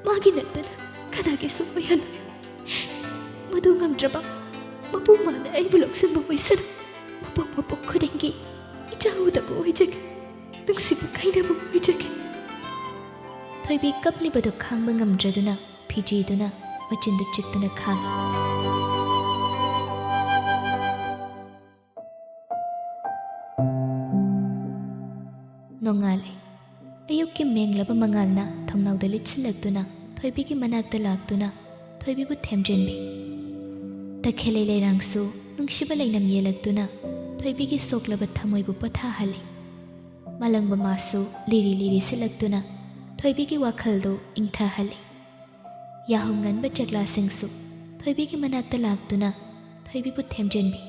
ꯃꯥꯒꯤ ꯅꯠꯇꯅ ꯀꯅꯥꯒꯤꯁꯨ ꯑꯣꯏꯍꯜꯂꯣꯏ ꯃꯗꯨ ꯉꯝꯗ꯭ꯔꯕ ꯃꯄꯨ ꯃꯥꯅ ꯑꯩꯕꯨ ꯂꯧꯁꯤꯟꯕ ꯑꯣꯏꯁꯅꯨ ꯃꯄꯣꯛ ꯈꯨꯗꯤꯡꯒꯤ ꯏꯆꯥ ꯎꯗꯕ ꯑꯣꯏꯖꯒꯦ ꯅꯨꯡꯁꯤꯕ ꯀꯩꯅꯕ ꯑꯣꯏꯖꯒꯦ ꯊꯣꯏꯕꯤ ꯀꯞꯂꯤꯕꯗꯨ ꯈꯥꯡꯕ ꯉꯝꯗ꯭ꯔꯗꯨꯅ ꯐꯤꯖꯤꯗꯨꯅ ꯃꯆꯤꯟꯗꯨ ꯆꯤꯛꯇꯨꯅ ꯈꯥꯡꯉꯤ ꯅꯣꯡꯉꯥꯜꯂꯦ ꯑꯌꯨꯛꯀꯤ ꯃꯦꯡꯂꯕ ꯃꯉꯥꯜꯅ ꯊꯣꯡꯅꯥꯎꯗ ꯂꯤꯠꯁꯤꯜꯂꯛꯇꯨꯅ ꯊꯣꯏꯕꯤꯒꯤ ꯃꯅꯥꯛꯇ ꯂꯥꯛꯇꯨꯅ ꯊꯣꯏꯕꯤꯕꯨ ꯊꯦꯝꯖꯤꯟꯕꯤ ꯇꯈꯦꯂꯩ ꯂꯩꯔꯥꯡꯁꯨ ꯅꯨꯡꯁꯤꯕ ꯂꯩꯅꯝ ꯌꯦꯜꯂꯛꯇꯨꯅ ꯊꯣꯏꯕꯤꯒꯤ ꯁꯣꯛꯂꯕ ꯊꯃꯣꯏꯕꯨ ꯄꯣꯊꯥꯍꯜꯂꯤ ꯃꯥꯂꯪꯕ ꯃꯥꯁꯨ ꯂꯤꯔꯤ ꯂꯤꯔꯤ ꯁꯤꯜꯂꯛꯇꯨꯅ ꯊꯣꯏꯕꯤꯒꯤ ꯋꯥꯈꯜꯗꯨ ꯏꯪꯊꯍꯜꯂꯤ ꯌꯥꯍꯧ ꯉꯟꯕ ꯆꯛꯂꯥꯁꯤꯡꯁꯨ ꯊꯣꯏꯕꯤꯒꯤ ꯃꯅꯥꯛꯇ ꯂꯥꯛꯇꯨꯅ ꯊꯣꯏꯕꯤꯕꯨ ꯊꯦꯝꯖꯤꯟꯕꯤ꯫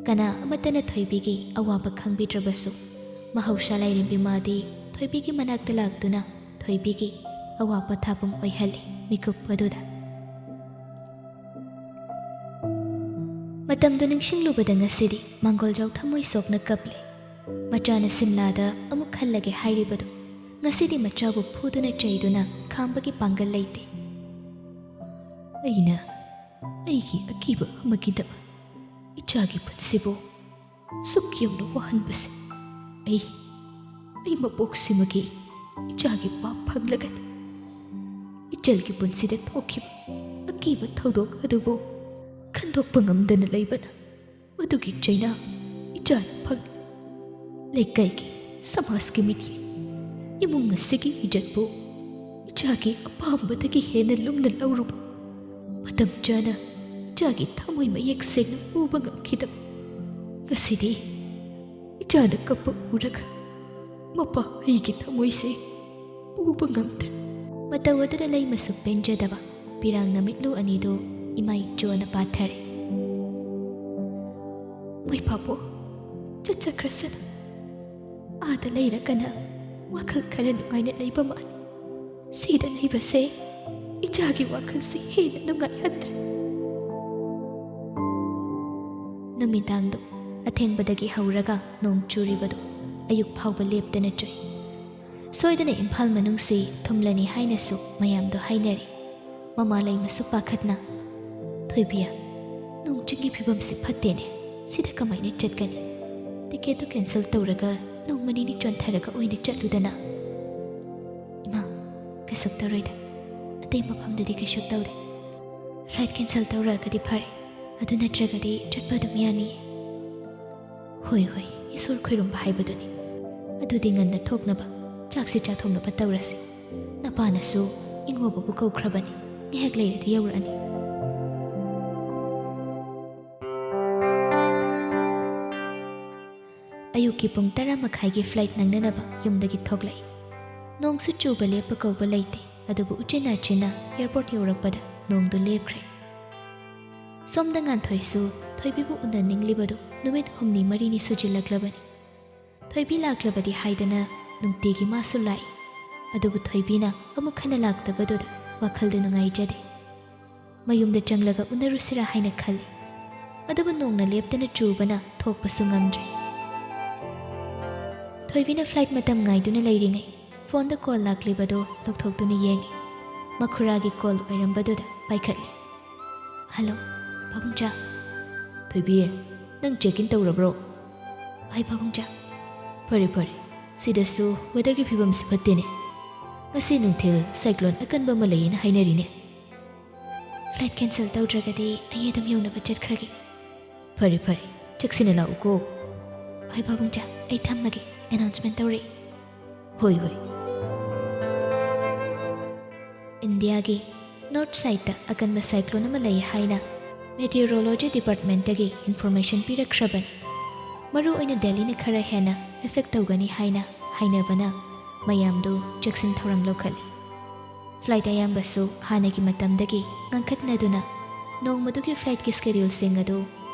ꯀꯅꯥ ꯑꯃꯠꯇꯅ ꯊꯣꯏꯕꯤꯒꯤ ꯑꯋꯥꯕ ꯈꯪꯕꯤꯗ꯭ꯔꯕꯁꯨ ꯃꯍꯧꯁꯥ ꯂꯥꯏꯔꯦꯝꯕꯤ ꯃꯥꯗꯤ ꯊꯣꯏꯕꯤꯒꯤ ꯃꯅꯥꯛꯇ ꯂꯥꯛꯇꯨꯅ ꯊꯣꯏꯕꯤꯒꯤ ꯑꯋꯥ ꯄꯣꯊꯥꯐꯝ ꯑꯣꯏꯍꯜꯂꯤ ꯃꯤꯀꯨꯞ ꯑꯗꯨꯗ꯫ ꯃꯇꯝꯗꯨ ꯅꯤꯡꯁꯤꯡꯂꯨꯕꯗ ꯉꯁꯤꯗꯤ ꯃꯥꯡꯒꯣꯜꯖꯥꯎ ꯊꯃꯣꯏ ꯁꯣꯛꯅ ꯀꯞꯂꯤ꯫ ꯃꯆꯥꯅ ꯁꯤꯝꯂꯥꯗ ꯑꯃꯨꯛ ꯍꯜꯂꯒꯦ ꯍꯥꯏꯔꯤꯕꯗꯨ ꯉꯁꯤꯗꯤ ꯃꯆꯥꯕꯨ ꯐꯨꯗꯨꯅ ꯆꯩꯗꯨꯅ ꯈꯥꯝꯕꯒꯤ ꯄꯥꯡꯒꯜ ꯂꯩꯇꯦ꯫ ꯑꯩꯅ ꯑꯩꯒꯤ ꯑꯀꯤꯕ ꯑꯃꯒꯤꯗꯃꯛ ꯏꯆꯥꯒꯤ ꯄꯨꯟꯁꯤꯕꯨ ꯁꯨꯛ ꯌꯧꯅ ꯋꯥꯍꯟꯕꯁꯦ ꯑꯩ ꯃꯄꯣꯛꯁꯤꯃꯒꯤ ꯏꯆꯥꯒꯤ ꯄꯥꯞ ꯐꯪꯂꯒꯅꯤ꯫ ꯏꯆꯜꯒꯤ ꯄꯨꯟꯁꯤꯗ ꯊꯣꯛꯈꯤꯕ ꯑꯀꯤꯕ ꯊꯧꯗꯣꯛ ꯑꯗꯨꯕꯨ ꯈꯟꯗꯣꯛꯄ ꯉꯝꯗꯅ ꯂꯩꯕꯅ ꯃꯗꯨꯒꯤ ꯆꯩꯅꯥ ꯏꯆꯥꯅ ꯐꯪꯏ꯫ ꯂꯩꯀꯥꯏꯒꯤ ꯁꯃꯥꯖꯀꯤ ꯃꯤꯠꯌꯦꯡ ꯏꯃꯨꯡ ꯑꯁꯤꯒꯤ ꯏꯖꯠꯄꯨ ꯏꯆꯥꯒꯤ ꯑꯄꯥꯝꯕꯗꯒꯤ ꯍꯦꯟꯅ ꯂꯨꯝꯅ ꯂꯧꯔꯨꯕ ꯃꯇꯝ ꯆꯥꯅ ꯏꯆꯥꯒꯤ ꯊꯃꯣꯏ ꯃꯌꯦꯛ ꯁꯦꯡꯅ ꯎꯕ ꯉꯝꯈꯤꯗꯕ ꯉꯁꯤꯗꯤ ꯏꯆꯥꯅ ꯀꯞꯄ ꯎꯔꯒ ꯃꯄꯥ ꯑꯩꯒꯤ ꯊꯃꯣꯏꯁꯦ ꯄꯨꯕ ꯉꯝꯗ꯭ꯔꯦ꯫ ꯃꯇꯧ ꯑꯗꯨꯗ ꯂꯩꯃꯁꯨ ꯄꯦꯟꯖꯗꯕ ꯄꯤꯔꯥꯡ ꯅꯨꯃꯤꯠꯂꯨ ꯑꯅꯤꯗꯨ ꯏꯃꯥ ꯏꯆꯣꯅ ꯄꯥꯊꯔꯦ꯫ ꯃꯣꯏꯄꯥꯕꯨ ꯆꯠꯆꯈ꯭ꯔꯁꯅꯨ, ꯑꯥꯗ ꯂꯩꯔꯒꯅ ꯋꯥꯈꯜ ꯈꯔ ꯅꯨꯡꯉꯥꯏꯅ ꯂꯩꯕ ꯃꯥꯜꯂꯤ꯫ ꯁꯤꯗ ꯂꯩꯕꯁꯦ ꯏꯆꯥꯒꯤ ꯋꯥꯈꯜꯁꯦ ꯍꯦꯟꯅ ꯅꯨꯡꯉꯥꯏꯍꯟꯗ꯭ꯔꯦ꯫ ꯅꯨꯃꯤꯗꯥꯡꯗꯨ ꯑꯊꯦꯡꯕꯗꯒꯤ ꯍꯧꯔꯒ ꯅꯣꯡ ꯆꯨꯔꯤꯕꯗꯨ ꯑꯌꯨꯛ ꯐꯥꯎꯕ ꯂꯦꯞꯇꯅ ꯆꯨꯏ꯫ ꯁꯣꯏꯗꯅ ꯏꯝꯐꯥꯜ ꯃꯅꯨꯡꯁꯤ ꯊꯨꯝꯂꯅꯤ ꯍꯥꯏꯅꯁꯨ ꯃꯌꯥꯝꯗꯣ ꯍꯥꯏꯅꯔꯤ꯫ ꯃꯃꯥ ꯂꯩꯃꯁꯨ ꯄꯥꯈꯠꯅ ꯊꯣꯏꯕꯤꯌꯥ, ꯅꯣꯡ ꯆꯤꯡꯒꯤ ꯐꯤꯕꯝꯁꯤ ꯐꯠꯇꯦꯅꯦ, ꯁꯤꯗ ꯀꯃꯥꯏꯅ ꯆꯠꯀꯅꯤ? ꯇꯤꯀꯦꯠꯇꯨ ꯀꯦꯟꯁꯦꯜ ꯇꯧꯔꯒ ꯅꯣꯡꯃ ꯅꯤꯅꯤ ꯆꯣꯟꯊꯔꯒ ꯑꯣꯏꯅ ꯆꯠꯂꯨꯗꯅ꯫ ꯏꯃꯥ, ꯀꯩꯁꯨ ꯇꯧꯔꯣꯏꯗ, ꯑꯇꯩ ꯃꯐꯝꯗꯗꯤ ꯀꯩꯁꯨ ꯇꯧꯗꯦ꯫ ꯐ꯭ꯂꯥꯏꯠ ꯀꯦꯟꯁꯦꯜ ꯇꯧꯔꯛꯑꯒꯗꯤ ꯐꯔꯦ, ꯑꯗꯨ ꯅꯠꯇ꯭ꯔꯒꯗꯤ ꯆꯠꯄ ꯑꯗꯨꯝ ꯌꯥꯅꯤꯌꯦ꯫ ꯍꯣꯏ ꯍꯣꯏ, ꯏꯁꯣꯔ ꯈꯣꯏꯔꯨꯝꯕ ꯍꯥꯏꯕꯗꯨꯅꯤ꯫ ꯑꯗꯨꯗꯤ ꯉꯟꯅ ꯊꯣꯛꯅꯕ ꯆꯥꯛꯁꯤ ꯆꯥꯊꯣꯛꯅꯕ ꯇꯧꯔꯁꯤ꯫ ꯅꯄꯥꯅꯁꯨ ꯏꯉꯣꯕꯕꯨ ꯀꯧꯈ꯭ꯔꯕꯅꯤ, ꯉꯥꯏꯍꯥꯛ ꯂꯩꯔꯗꯤ ꯌꯧꯔꯛꯑꯅꯤ꯫ ꯑꯌꯨꯛꯀꯤ ꯄꯨꯡ 10:30ꯒꯤ ꯐ꯭ꯂꯥꯏꯠ ꯅꯪꯅꯅꯕ ꯌꯨꯝꯗꯒꯤ ꯊꯣꯛꯂꯛꯏ꯫ ꯅꯣꯡꯁꯨ ꯆꯨꯕ ꯂꯦꯞꯄ ꯀꯧꯕ ꯂꯩꯇꯦ, ꯑꯗꯨꯕꯨ ꯎꯆꯤꯟꯅꯥꯆꯤꯟꯅ ꯑꯦꯌꯔꯄꯣꯔꯠ ꯌꯧꯔꯛꯄꯗ ꯅꯣꯡꯗꯨ ꯂꯦꯞꯈ꯭ꯔꯦ꯫ ꯁꯣꯝꯗ ꯉꯥꯟꯊꯣꯏꯁꯨ ꯊꯣꯏꯕꯤꯕꯨ ꯎꯅꯅꯤꯡꯂꯤꯕꯗꯨ ꯅꯨꯃꯤꯠ 8-9 ꯁꯨꯖꯤꯜꯂꯛꯂꯕꯅꯤ꯫ ꯊꯣꯏꯕꯤ ꯂꯥꯛꯂꯕꯗꯤ ꯍꯥꯏꯗꯅ ꯅꯨꯡꯇꯤꯒꯤ ꯃꯥꯁꯨ ꯂꯥꯛꯏ, ꯑꯗꯨꯕꯨ ꯊꯣꯏꯕꯤꯅ ꯑꯃꯨꯛ ꯍꯟꯅ ꯂꯥꯛꯇꯕꯗꯨꯗ ꯋꯥꯈꯜꯗ ꯅꯨꯡꯉꯥꯏꯖꯗꯦ꯫ ꯃꯌꯨꯝꯗ ꯆꯪꯂꯒ ꯎꯅꯔꯨꯁꯤꯔꯥ ꯍꯥꯏꯅ ꯈꯜꯂꯤ, ꯑꯗꯨꯕꯨ ꯅꯣꯡꯅ ꯂꯦꯞꯇꯅ ꯆꯨꯕꯅ ꯊꯣꯛꯄꯁꯨ ꯉꯝꯗ꯭ꯔꯦ꯫ ꯊꯣꯏꯕꯤꯅ ꯐ꯭ꯂꯥꯏꯠ ꯃꯇꯝ ꯉꯥꯏꯗꯨꯅ ꯂꯩꯔꯤꯉꯩ ꯐꯣꯟꯗ ꯀꯣꯜ ꯂꯥꯛꯂꯤꯕꯗꯨ ꯂꯧꯊꯣꯛꯇꯨꯅ ꯌꯦꯡꯉꯤ꯫ ꯃꯈꯨꯔꯥꯒꯤ ꯀꯣꯜ ꯑꯣꯏꯔꯝꯕꯗꯨꯗ ꯄꯥꯏꯈꯠꯂꯤ꯫ ꯍꯜꯂꯣ, ꯄꯥꯕꯨꯡꯆꯥ꯫ ꯊꯣꯏꯕꯤ, ꯅꯪ ꯆꯦꯛ ꯏꯟ ꯇꯧꯔꯕ꯭ꯔꯣ? ꯍꯣꯏ ꯄꯥꯕꯨꯡꯆꯥ꯫ ꯐꯔꯦ ꯐꯔꯦ, ꯁꯤꯗꯁꯨ ꯋꯦꯗꯔꯒꯤ ꯐꯤꯕꯝꯁꯤ ꯐꯠꯇꯦꯅꯦ꯫ ꯉꯁꯤ ꯅꯨꯡꯊꯤꯜ ꯁꯥꯏꯀ꯭ꯂꯣꯟ ꯑꯀꯟꯕ ꯑꯃ ꯂꯩꯌꯦꯅ ꯍꯥꯏꯅꯔꯤꯅꯦ꯫ ꯐ꯭ꯂꯥꯏꯠ ꯀꯦꯟꯁꯦꯜ ꯇꯧꯗ꯭ꯔꯒꯗꯤ ꯑꯩ ꯑꯗꯨꯝ ꯌꯧꯅꯕ ꯆꯠꯈ꯭ꯔꯒꯦ꯫ ꯐꯔꯦ ꯐꯔꯦ, ꯆꯦꯛꯁꯤꯟꯅ ꯂꯥꯛꯎꯀꯣ꯫ ꯍꯣꯏ ꯄꯥꯕꯨꯡꯆꯥ, ꯑꯩ ꯊꯝꯃꯒꯦ, ꯑꯦꯅꯥꯎꯟꯁꯃꯦꯟ ꯇꯧꯔꯛꯏ꯫ ꯍꯣꯏ ꯍꯣꯏ꯫ ꯏꯟꯗꯤꯌꯥꯒꯤ ꯅꯣꯔꯠ ꯁꯥꯏꯠꯇ ꯑꯀꯟꯕ ꯁꯥꯏꯀ꯭ꯂꯣꯟ ꯑꯃ ꯂꯩ ꯍꯥꯏꯅ ꯃꯦꯇꯤꯑꯣꯔꯣꯂꯣꯖꯤ ꯗꯤꯄꯥꯔꯠꯃꯦꯟꯇꯒꯤ ꯏꯟꯐꯣꯔꯃꯦꯁꯟ ꯄꯤꯔꯛꯈ꯭ꯔꯕꯅꯤ꯫ ꯃꯔꯨꯑꯣꯏꯅ ꯗꯦꯜꯂꯤꯅ ꯈꯔ ꯍꯦꯟꯅ ꯑꯦꯐꯦꯛ ꯇꯧꯒꯅꯤ ꯍꯥꯏꯅ ꯍꯥꯏꯅꯕꯅ ꯃꯌꯥꯝꯗꯨ ꯆꯦꯛꯁꯤꯟ ꯊꯧꯔꯥꯡ ꯂꯧꯈꯠꯂꯤ꯫ ꯐ꯭ꯂꯥꯏꯠ ꯑꯌꯥꯝꯕꯁꯨ ꯍꯥꯟꯅꯒꯤ ꯃꯇꯝꯗꯒꯤ ꯉꯟꯈꯠꯅꯗꯨꯅ ꯅꯣꯡꯃꯗꯨꯒꯤ ꯐ꯭ꯂꯥꯏꯠꯀꯤ ꯁ꯭ꯀꯦꯗ꯭ꯌꯨꯜꯁꯤꯡ ꯑꯗꯨ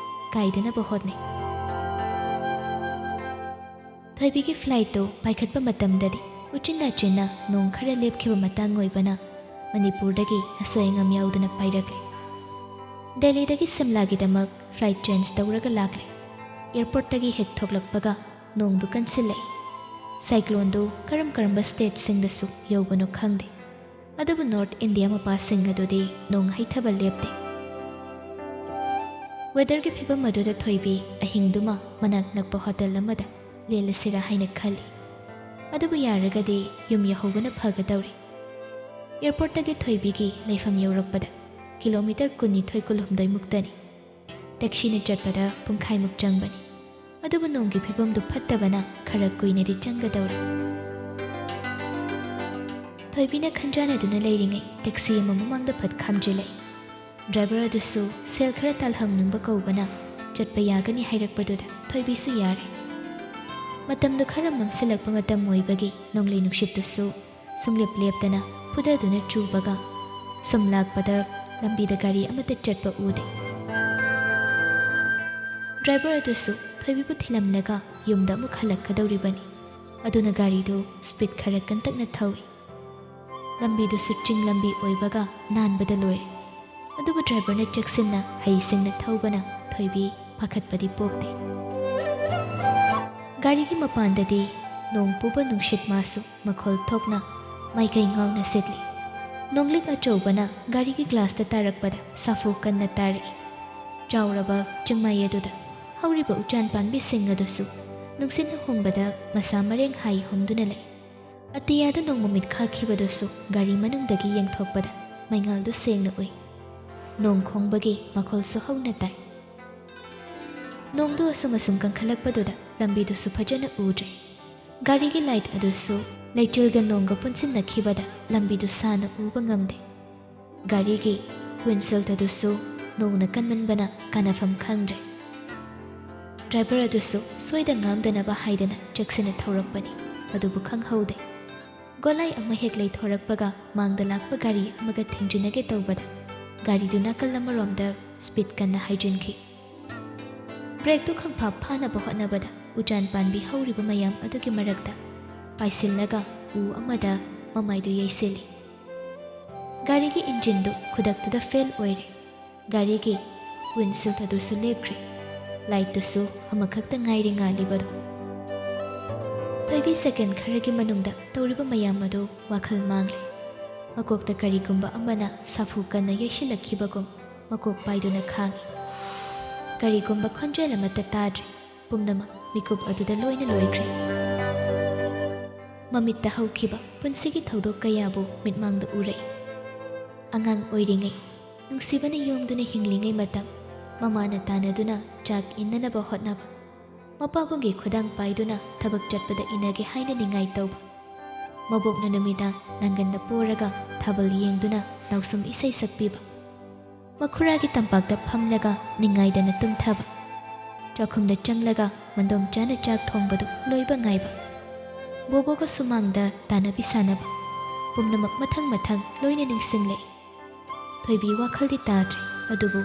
ꯀꯥꯏꯗꯅꯕ ꯍꯣꯠꯅꯩ꯫ ꯊꯣꯏꯕꯤꯒꯤ ꯐ꯭ꯂꯥꯏꯠꯇꯨ ꯄꯥꯏꯈꯠꯄ ꯃꯇꯝꯗꯗꯤ ꯎꯆꯤꯟꯅꯥꯆꯤꯟꯅ ꯅꯣꯡ ꯈꯔ ꯂꯦꯞꯈꯤꯕ ꯃꯇꯥꯡ ꯑꯣꯏꯕꯅ ꯃꯅꯤꯄꯨꯔꯗꯒꯤ ꯑꯁꯣꯏ ꯑꯉꯥꯝ ꯌꯥꯎꯗꯅ ꯄꯥꯏꯔꯛꯂꯦ꯫ ꯗꯦꯜꯂꯤꯗꯒꯤ ꯁꯤꯝꯂꯥꯒꯤꯗꯃꯛ ꯐ꯭ꯂꯥꯏꯠ ꯆꯦꯟꯖ ꯇꯧꯔꯒ ꯂꯥꯛꯂꯦ꯫ ꯑꯦꯌꯔꯄꯣꯔꯠꯇꯒꯤ ꯍꯦꯛ ꯊꯣꯛꯂꯛꯄꯒ ꯅꯣꯡꯗꯨ ꯀꯟꯁꯤꯜꯂꯛꯏ꯫ ꯁꯥꯏꯀ꯭ꯂꯣꯟꯗꯨ ꯀꯔꯝꯕ ꯁ꯭ꯇꯦꯠꯁꯤꯡꯗꯁꯨ ꯌꯧꯕꯅꯣ ꯈꯪꯗꯦ, ꯑꯗꯨꯕꯨ ꯅꯣꯔꯠ ꯏꯟꯗꯤꯌꯥ ꯃꯄꯥꯁꯤꯡ ꯑꯗꯨꯗꯤ ꯅꯣꯡ ꯍꯩꯊꯕ ꯂꯦꯞꯇꯦ꯫ ꯋꯦꯗꯔꯒꯤ ꯐꯤꯕꯝ ꯑꯗꯨꯗ ꯊꯣꯏꯕꯤ ꯑꯍꯤꯡꯗꯨꯃ ꯃꯅꯥꯛ ꯅꯛꯄ ꯍꯣꯇꯦꯜ ꯑꯃꯗ ꯂꯦꯜꯂꯁꯤꯔꯥ ꯍꯥꯏꯅ ꯈꯜꯂꯤ, ꯑꯗꯨꯕꯨ ꯌꯥꯔꯒꯗꯤ ꯌꯨꯝ ꯌꯧꯍꯧꯕꯅ ꯐꯒꯗꯧꯔꯤ꯫ ꯑꯦꯌꯔꯄꯣꯔꯠꯇꯒꯤ ꯊꯣꯏꯕꯤꯒꯤ ꯂꯩꯐꯝ ꯌꯧꯔꯛꯄꯗ ꯀꯤꯂꯣꯃꯤꯇꯔ 22-23 ꯃꯨꯛꯇꯅꯤ꯫ ꯇꯦꯛꯁꯤꯅ ꯆꯠꯄꯗ ꯄꯨꯡꯈꯥꯏꯃꯨꯛ ꯆꯪꯕꯅꯤ, ꯑꯗꯨꯕꯨ ꯅꯣꯡꯒꯤ ꯐꯤꯕꯝꯗꯨ ꯐꯠꯇꯕꯅ ꯈꯔ ꯀꯨꯏꯅꯗꯤ ꯆꯪꯒꯗꯧꯔꯤ꯫ ꯊꯣꯏꯕꯤꯅ ꯈꯟꯖꯥꯟꯅꯗꯨꯅ ꯂꯩꯔꯤꯉꯩ ꯇꯦꯛꯁꯤ ꯑꯃ ꯃꯃꯥꯡꯗ ꯐꯠ ꯈꯥꯝꯖꯤꯜꯂꯛꯏ꯫ ꯗ꯭ꯔꯥꯏꯚꯔ ꯑꯗꯨꯁꯨ ꯁꯦꯜ ꯈꯔ ꯇꯥꯜꯍꯪꯅꯤꯡꯕ ꯀꯧꯕꯅ ꯆꯠꯄ ꯌꯥꯒꯅꯤ ꯍꯥꯏꯔꯛꯄꯗꯨꯗ ꯊꯣꯏꯕꯤꯁꯨ ꯌꯥꯔꯦ꯫ ꯃꯇꯝꯗꯨ ꯈꯔ ꯃꯝꯁꯤꯜꯂꯛꯄ ꯃꯇꯝ ꯑꯣꯏꯕꯒꯤ ꯅꯣꯡꯂꯩ ꯅꯨꯡꯁꯤꯠꯇꯨꯁꯨ ꯁꯨꯡꯂꯦꯞ ꯂꯦꯞꯇꯅ ꯐꯨꯗꯗꯨꯅ ꯆꯨꯕꯒ ꯁꯨꯝ ꯂꯥꯛꯄꯗ ꯂꯝꯕꯤꯗ ꯒꯥꯔꯤ ꯑꯃꯠꯇ ꯆꯠꯄ ꯎꯗꯦ꯫ ꯗ꯭ꯔꯥꯏꯚꯔ ꯑꯗꯨꯁꯨ ꯊꯣꯏꯕꯤꯕꯨ ꯊꯤꯜꯂꯝꯂꯒ ꯌꯨꯝꯗ ꯑꯃꯨꯛ ꯍꯜꯂꯛꯀꯗꯧꯔꯤꯕꯅꯤ꯫ ꯑꯗꯨꯅ ꯒꯥꯔꯤꯗꯨ ꯁ꯭ꯄꯤꯗ ꯈꯔ ꯀꯟꯇꯛꯅ ꯊꯧꯏ꯫ ꯂꯝꯕꯤꯗꯨꯁꯨ ꯆꯤꯡ ꯂꯝꯕꯤ ꯑꯣꯏꯕꯒ ꯅꯥꯟꯕꯗ ꯂꯣꯏꯔꯦ꯫ ꯑꯗꯨꯕꯨ ꯗ꯭ꯔꯥꯏꯚꯔꯅ ꯆꯦꯛꯁꯤꯟꯅ ꯍꯩꯁꯤꯡꯅ ꯊꯧꯕꯅ ꯊꯣꯏꯕꯤ ꯄꯥꯈꯠꯄꯗꯤ ꯄꯣꯛꯇꯦ꯫ ꯒꯥꯔꯤꯒꯤ ꯃꯄꯥꯟꯗꯗꯤ ꯅꯣꯡ ꯄꯨꯕ ꯅꯨꯡꯁꯤꯠ ꯃꯥꯁꯨ ꯃꯈꯣꯜ ꯊꯣꯛꯅ ꯃꯥꯏꯀꯩ ꯉꯥꯎꯅ ꯁꯤꯠꯂꯤ꯫ ꯅꯣꯡꯂꯤꯛ ꯑꯆꯧꯕꯅ ꯒꯥꯔꯤꯒꯤ ꯒ꯭ꯂꯥꯁꯇ ꯇꯥꯔꯛꯄꯗ ꯁꯥꯐꯨ ꯀꯟꯅ ꯇꯥꯔꯛꯏ꯫ ꯆꯥꯎꯔꯕ ꯆꯤꯡꯃꯩ ꯑꯗꯨꯗ ꯍꯧꯔꯤꯕ ꯎꯆꯥꯟ ꯄꯥꯝꯕꯤꯁꯤꯡ ꯑꯗꯨꯁꯨ ꯅꯨꯡꯁꯤꯠꯅ ꯍꯨꯝꯕꯗ ꯃꯁꯥ ꯃꯔꯦꯡ ꯍꯥꯏ ꯍꯨꯝꯗꯨꯅ ꯂꯩ꯫ ꯑꯇꯤꯌꯥꯗ ꯅꯣꯡ ꯃꯃꯤꯠ ꯈꯥꯛꯈꯤꯕꯗꯨꯁꯨ ꯒꯥꯔꯤ ꯃꯅꯨꯡꯗꯒꯤ ꯌꯦꯡꯊꯣꯛꯄꯗ ꯃꯩꯉꯥꯜꯗꯨ ꯁꯦꯡꯅ ꯎꯏ꯫ ꯅꯣꯡ ꯈꯣꯡꯕꯒꯤ ꯃꯈꯣꯜꯁꯨ ꯍꯧꯅ ꯇꯥꯏ꯫ ꯅꯣꯡꯗꯨ ꯑꯁꯨꯝ ꯀꯟꯈꯠꯂꯛꯄꯗꯨꯗ ꯂꯝꯕꯤꯗꯨꯁꯨ ꯐꯖꯅ ꯎꯗ꯭ꯔꯦ꯫ ꯒꯥꯔꯤꯒꯤ ꯂꯥꯏꯠ ꯑꯗꯨꯁꯨ ꯂꯩꯆꯤꯜꯒ ꯅꯣꯡꯒ ꯄꯨꯟꯁꯤꯟꯅꯈꯤꯕꯗ ꯂꯝꯕꯤꯗꯨ ꯁꯥꯅ ꯎꯕ ꯉꯝꯗꯦ꯫ ꯒꯥꯔꯤꯒꯤ ꯋꯤꯟꯁꯤꯜ ꯑꯗꯨꯁꯨ ꯅꯣꯡꯅ ꯀꯟꯃꯟꯕꯅ ꯀꯥꯟꯅꯐꯝ ꯈꯪꯗ꯭ꯔꯦ꯫ ꯗ꯭ꯔꯥꯏꯚꯔ ꯑꯗꯨꯁꯨ ꯁꯣꯏꯗ ꯉꯥꯝꯗꯅꯕ ꯍꯥꯏꯗꯅ ꯆꯦꯛꯁꯤꯟꯅ ꯊꯧꯔꯛꯄꯅꯤ꯫ ꯑꯗꯨꯕꯨ ꯈꯪꯍꯧꯗꯦ꯫ ꯒꯣꯂꯥꯏ ꯑꯃ ꯍꯦꯛ ꯂꯩꯊꯣꯔꯛꯄꯒ ꯃꯥꯡꯗ ꯂꯥꯛꯄ ꯒꯥꯔꯤ ꯑꯃꯒ ꯊꯦꯡꯖꯤꯟꯅꯒꯦ ꯇꯧꯕꯗ ꯒꯥꯔꯤꯗꯨ ꯅꯥꯀꯜ ꯑꯃꯔꯣꯝꯗ ꯁ꯭ꯄꯤꯗ ꯀꯟꯅ ꯍꯥꯏꯖꯤꯟꯈꯤ꯫ ꯕ꯭ꯔꯦꯛꯇꯨ ꯈꯪꯐꯥ ꯐꯥꯅꯕ ꯍꯣꯠꯅꯕꯗ ꯎꯆꯥꯟ ꯄꯥꯟꯕꯤ ꯍꯧꯔꯤꯕ ꯃꯌꯥꯝ ꯑꯗꯨꯒꯤ ꯃꯔꯛꯇ ꯄꯥꯏꯁꯤꯜꯂꯒ ꯎ ꯑꯃꯗ ꯃꯃꯥꯏꯗꯨ ꯌꯩꯁꯤꯜꯂꯤ꯫ ꯒꯥꯔꯤꯒꯤ ꯏꯟꯖꯤꯟꯗꯨ ꯈꯨꯗꯛꯇꯨꯗ ꯐꯦꯜ ꯑꯣꯏꯔꯦ꯫ ꯒꯥꯔꯤꯒꯤ ꯋꯤꯟꯁꯤꯜ ꯑꯗꯨꯁꯨ ꯂꯦꯞꯈ꯭ꯔꯦ꯫ ꯂꯥꯏꯠꯇꯨꯁꯨ ꯑꯃꯈꯛꯇ ꯉꯥꯏꯔꯦ ꯉꯥꯜꯂꯤꯕꯗꯨ꯫ ꯊꯣꯏꯕꯤ ꯁꯦꯀꯦꯟ ꯈꯔꯒꯤ ꯃꯅꯨꯡꯗ ꯇꯧꯔꯤꯕ ꯃꯌꯥꯝ ꯑꯗꯨ ꯋꯥꯈꯜ ꯃꯥꯡꯂꯦ꯫ ꯃꯀꯣꯛꯇ ꯀꯔꯤꯒꯨꯝꯕ ꯑꯃꯅ ꯁꯥꯐꯨ ꯀꯟꯅ ꯌꯩꯁꯤꯜꯂꯛꯈꯤꯕꯒꯨꯝ ꯃꯀꯣꯛ ꯄꯥꯏꯗꯨꯅ ꯈꯥꯡꯉꯤ꯫ ꯀꯔꯤꯒꯨꯝꯕ ꯈꯣꯟꯖꯦꯜ ꯑꯃꯠꯇ ꯇꯥꯗ꯭ꯔꯦ꯫ ꯄꯨꯝꯅꯃꯛ ꯃꯤꯀꯨꯞ ꯑꯗꯨꯗ ꯂꯣꯏꯅ ꯂꯣꯏꯈ꯭ꯔꯦ꯫ ꯃꯃꯤꯠꯇ ꯍꯧꯈꯤꯕ ꯄꯨꯟꯁꯤꯒꯤ ꯊꯧꯗꯣꯛ ꯀꯌꯥꯕꯨ ꯃꯤꯠꯃꯥꯡꯗ ꯎꯔꯛꯏ꯫ ꯑꯉꯥꯡ ꯑꯣꯏꯔꯤꯉꯩ ꯅꯨꯡꯁꯤꯕꯅ ꯌꯣꯝꯗꯨꯅ ꯍꯤꯡꯂꯤꯉꯩ ꯃꯇꯝ ꯃꯃꯥꯅ ꯇꯥꯟꯅꯗꯨꯅ ꯆꯥꯛ ꯏꯟꯅꯅꯕ ꯍꯣꯠꯅꯕ, ꯃꯄꯥꯕꯨꯡꯒꯤ ꯈꯨꯗꯥꯡ ꯄꯥꯏꯗꯨꯅ ꯊꯕꯛ ꯆꯠꯄꯗ ꯏꯟꯅꯒꯦ ꯍꯥꯏꯅ ꯅꯤꯡꯉꯥꯏ ꯇꯧꯕ, ꯃꯕꯣꯛꯅ ꯅꯨꯃꯤꯗꯥꯡ ꯅꯪꯒꯟꯗ ꯄꯣꯔꯒ ꯊꯥꯕꯜ ꯌꯦꯡꯗꯨꯅ ꯅꯥꯎꯁꯨꯝ ꯏꯁꯩ ꯁꯛꯄꯤꯕ, ꯃꯈꯨꯔꯥꯒꯤ ꯇꯝꯄꯥꯛꯇ ꯐꯝꯂꯒ ꯅꯤꯡꯉꯥꯏꯗꯅ ꯇꯨꯝꯊꯕ, ꯆꯥꯛꯈꯨꯝꯗ ꯆꯪꯂꯒ ꯃꯟꯗꯣꯝ ꯆꯥꯅ ꯆꯥꯛ ꯊꯣꯡꯕꯗꯨ ꯂꯣꯏꯕ ꯉꯥꯏꯕ, ꯕꯣꯕꯣꯒ ꯁꯨꯃꯥꯡꯗ ꯇꯥꯟꯅꯕꯤ ꯁꯥꯟꯅꯕ, ꯄꯨꯝꯅꯃꯛ ꯃꯊꯪ ꯃꯊꯪ ꯂꯣꯏꯅ ꯅꯤꯡꯁꯤꯡꯂꯛꯏ꯫ ꯊꯣꯏꯕꯤ ꯋꯥꯈꯜꯗꯤ ꯇꯥꯗ꯭ꯔꯦ꯫ ꯑꯗꯨꯕꯨ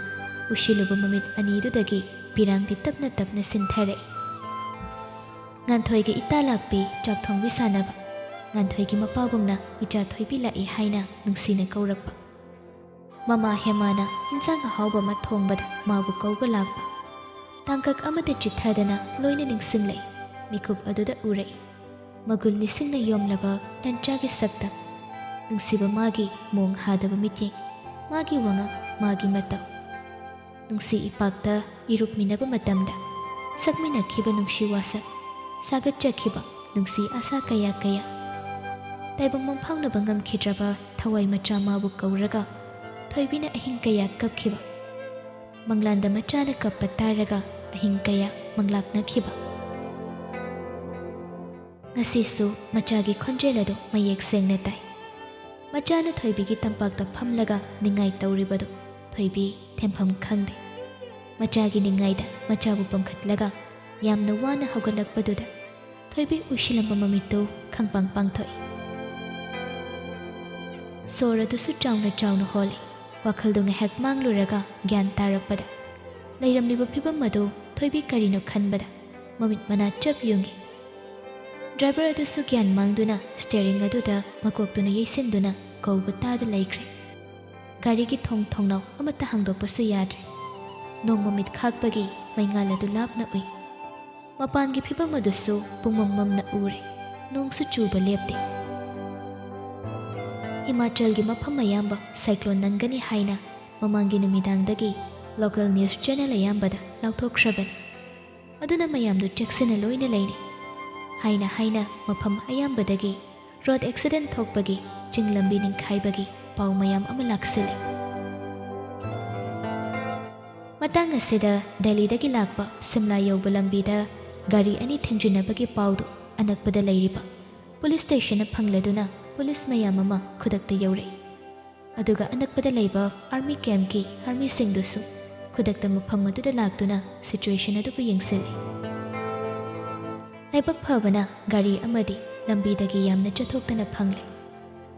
ꯎꯁꯤꯜꯂꯨꯕ ꯃꯃꯤꯠ ꯑꯅꯤꯗꯨꯗꯒꯤ ꯄꯤꯔꯥꯡꯗꯤ ꯇꯞꯅ ꯇꯞꯅ ꯁꯤꯟꯊꯔꯛꯏ꯫ ꯉꯥꯟꯊꯣꯏꯒ ꯏꯇꯥ ꯂꯥꯛꯄꯤ ꯆꯥꯛ ꯊꯣꯡꯕꯤ ꯁꯥꯟꯅꯕ, ꯉꯥꯟꯊꯣꯏꯒꯤ ꯃꯄꯥꯕꯨꯡꯅ ꯏꯆꯥ ꯊꯣꯏꯕꯤ ꯂꯥꯛꯏ ꯍꯥꯏꯅ ꯅꯨꯡꯁꯤꯅ ꯀꯧꯔꯛꯄ, ꯃꯃꯥ ꯍꯦꯃꯥꯅ ꯏꯟꯁꯥꯡ ꯑꯍꯥꯎꯕ ꯑꯃ ꯊꯣꯡꯕꯗ ꯃꯥꯕꯨ ꯀꯧꯕ ꯂꯥꯛꯄ, ꯇꯥꯡꯀꯛ ꯑꯃꯗ ꯆꯤꯠꯊꯗꯅ ꯂꯣꯏꯅ ꯅꯤꯡꯁꯤꯡꯂꯛꯏ꯫ ꯃꯤꯀꯨꯞ ꯑꯗꯨꯗ ꯎꯔꯛꯏ ꯃꯒꯨꯟ ꯂꯤꯁꯤꯡꯅ ꯌꯣꯝꯂꯕ ꯂꯟꯆꯥꯒꯤ ꯁꯛꯇꯝ, ꯅꯨꯡꯁꯤꯕ ꯃꯥꯒꯤ ꯃꯣꯡ ꯍꯥꯗꯕ ꯃꯤꯠꯌꯦꯡ, ꯃꯥꯒꯤ ꯋꯥꯉꯥꯡ, ꯃꯥꯒꯤ ꯃꯇꯧ, ꯅꯨꯡꯁꯤ ꯏꯄꯥꯛꯇ ꯏꯔꯨꯞꯃꯤꯟꯅꯕ ꯃꯇꯝꯗ ꯁꯛꯃꯤꯟꯅꯈꯤꯕ ꯅꯨꯡꯁꯤ ꯋꯥꯁꯛ, ꯁꯥꯒꯠꯆꯈꯤꯕ ꯅꯨꯡꯁꯤ ꯑꯁꯥ ꯀꯌꯥ ꯀꯌꯥ, ꯇꯥꯏꯕꯪ ꯃꯪꯐꯥꯎꯅꯕ ꯉꯝꯈꯤꯗ꯭ꯔꯕ ꯊꯋꯥꯏ ꯃꯆꯥ ꯃꯥꯕꯨ ꯀꯧꯔꯒ ꯊꯣꯏꯕꯤꯅ ꯑꯍꯤꯡ ꯀꯌꯥ ꯀꯞꯈꯤꯕ, ꯃꯪꯂꯥꯟꯗ ꯃꯆꯥꯅ ꯀꯞꯄ ꯇꯥꯔꯒ ꯑꯍꯤꯡ ꯀꯌꯥ ꯃꯪꯂꯥꯛꯅꯈꯤꯕ꯫ ꯉꯁꯤꯁꯨ ꯃꯆꯥꯒꯤ ꯈꯣꯟꯖꯦꯜ ꯑꯗꯨ ꯃꯌꯦꯛ ꯁꯦꯡꯅ ꯇꯥꯏ꯫ ꯃꯆꯥꯅ ꯊꯣꯏꯕꯤꯒꯤ ꯇꯝꯄꯥꯛꯇ ꯐꯝꯂꯒ ꯅꯤꯡꯉꯥꯏ ꯇꯧꯔꯤꯕꯗꯨ ꯊꯣꯏꯕꯤ ꯊꯦꯝꯐꯝ ꯈꯪꯗꯦ꯫ ꯃꯆꯥꯒꯤ ꯅꯤꯡꯉꯥꯏꯗ ꯃꯆꯥꯕꯨ ꯄꯝꯈꯠꯂꯒ ꯌꯥꯝꯅ ꯋꯥꯅ ꯍꯧꯒꯠꯂꯛꯄꯗꯨꯗ ꯊꯣꯏꯕꯤ ꯎꯏꯁꯤꯜꯂꯝꯕ ꯃꯃꯤꯠꯇꯨ ꯈꯪꯄꯥꯡ ꯄꯥꯡꯊꯣꯛꯏ꯫ ꯁꯣꯔ ꯑꯗꯨꯁꯨ ꯆꯥꯎꯅ ꯆꯥꯎꯅ ꯍꯣꯜꯂꯤ꯫ ꯋꯥꯈꯜꯗꯨ ꯉꯥꯏꯍꯥꯛ ꯃꯥꯡꯂꯨꯔꯒ ꯒ꯭ꯌꯥꯟ ꯇꯥꯔꯛꯄꯗ ꯂꯩꯔꯝꯂꯤꯕ ꯐꯤꯕꯝ ꯑꯗꯨ ꯊꯣꯏꯕꯤ ꯀꯔꯤꯅꯣ ꯈꯟꯕꯗ ꯃꯃꯤꯠ ꯃꯅꯥ ꯆꯞ ꯌꯨꯡꯉꯤ꯫ ꯗ꯭ꯔꯥꯏꯚꯔ ꯑꯗꯨꯁꯨ ꯒ꯭ꯌꯥꯟ ꯃꯥꯡꯗꯨꯅ ꯁ꯭ꯇꯤꯌꯔꯤꯡ ꯑꯗꯨꯗ ꯃꯀꯣꯛꯇꯨꯅ ꯌꯩꯁꯤꯟꯗꯨꯅ ꯀꯧꯕ ꯇꯥꯗ ꯂꯩꯈ꯭ꯔꯦ꯫ ꯒꯥꯔꯤꯒꯤ ꯊꯣꯡ ꯊꯣꯡꯅꯥꯎ ꯑꯃꯠꯇ ꯍꯥꯡꯗꯣꯛꯄꯁꯨ ꯌꯥꯗ꯭ꯔꯦ꯫ ꯅꯣꯡ ꯃꯃꯤꯠ ꯈꯥꯛꯄꯒꯤ ꯃꯩꯉꯥꯜ ꯑꯗꯨ ꯂꯥꯞꯅ ꯎꯏ꯫ ꯃꯄꯥꯟꯒꯤ ꯐꯤꯕꯝ ꯑꯗꯨꯁꯨ ꯄꯨꯡꯃꯝ ꯃꯝꯅ ꯎꯔꯦ꯫ ꯅꯣꯡꯁꯨ ꯆꯨꯕ ꯂꯦꯞꯇꯦ꯫ ꯍꯤꯃꯥꯆꯜꯒꯤ ꯃꯐꯝ ꯑꯌꯥꯝꯕ ꯁꯥꯏꯀ꯭ꯂꯣꯟ ꯅꯟꯒꯅꯤ ꯍꯥꯏꯅ ꯃꯃꯥꯡꯒꯤ ꯅꯨꯃꯤꯗꯥꯡꯗꯒꯤ ꯂꯣꯀꯦꯜ ꯅ꯭ꯌꯨꯁ ꯆꯦꯅꯦꯜ ꯑꯌꯥꯝꯕꯗ ꯂꯥꯎꯊꯣꯛꯈ꯭ꯔꯕꯅꯤ꯫ ꯑꯗꯨꯅ ꯃꯌꯥꯝꯗꯨ ꯆꯦꯛꯁꯤꯟꯅ ꯂꯣꯏꯅ ꯂꯩꯅꯩ꯫ ꯍꯥꯏꯅ ꯃꯐꯝ ꯑꯌꯥꯝꯕꯗꯒꯤ ꯔꯣꯗ ꯑꯦꯛꯁꯤꯗꯦꯟꯠ ꯊꯣꯛꯄꯒꯤ, ꯆꯤꯡ ꯂꯝꯕꯤ ꯅꯤꯡꯈꯥꯏꯕꯒꯤ ꯄꯥꯎ ꯃꯌꯥꯝ ꯑꯃ ꯂꯥꯛꯁꯤꯜꯂꯤ꯫ ꯃꯇꯥꯡ ꯑꯁꯤꯗ ꯗꯦꯜꯂꯤꯗꯒꯤ ꯂꯥꯛꯄ ꯁꯤꯝꯂꯥ ꯌꯧꯕ ꯂꯝꯕꯤꯗ ꯒꯥꯔꯤ ꯑꯅꯤ ꯊꯦꯡꯖꯤꯟꯅꯕꯒꯤ ꯄꯥꯎꯗꯨ ꯑꯅꯛꯄꯗ ꯂꯩꯔꯤꯕ ꯄꯨꯂꯤꯁ ꯁ꯭ꯇꯦꯁꯟꯅ ꯐꯪꯂꯗꯨꯅ ꯄꯨꯂꯤꯁ ꯃꯌꯥꯝ ꯑꯃ ꯈꯨꯗꯛꯇ ꯌꯧꯔꯛꯏ꯫ ꯑꯗꯨꯒ ꯑꯅꯛꯄꯗ ꯂꯩꯕ ꯑꯥꯔꯃꯤ ꯀꯦꯝꯞꯀꯤ ꯑꯥꯔꯃꯤꯁꯤꯡꯗꯨꯁꯨ ꯈꯨꯗꯛꯇ ꯃꯐꯝ ꯑꯗꯨꯗ ꯂꯥꯛꯇꯨꯅ ꯁꯤꯆꯨꯋꯦꯁꯟ ꯑꯗꯨꯕꯨ ꯌꯦꯡꯁꯤꯜꯂꯤ꯫ ꯂꯥꯏꯕꯛ ꯐꯕꯅ ꯒꯥꯔꯤ ꯑꯃꯗꯤ ꯂꯝꯕꯤꯗꯒꯤ ꯌꯥꯝꯅ ꯆꯠꯊꯣꯛꯇꯅ ꯐꯪꯂꯦ꯫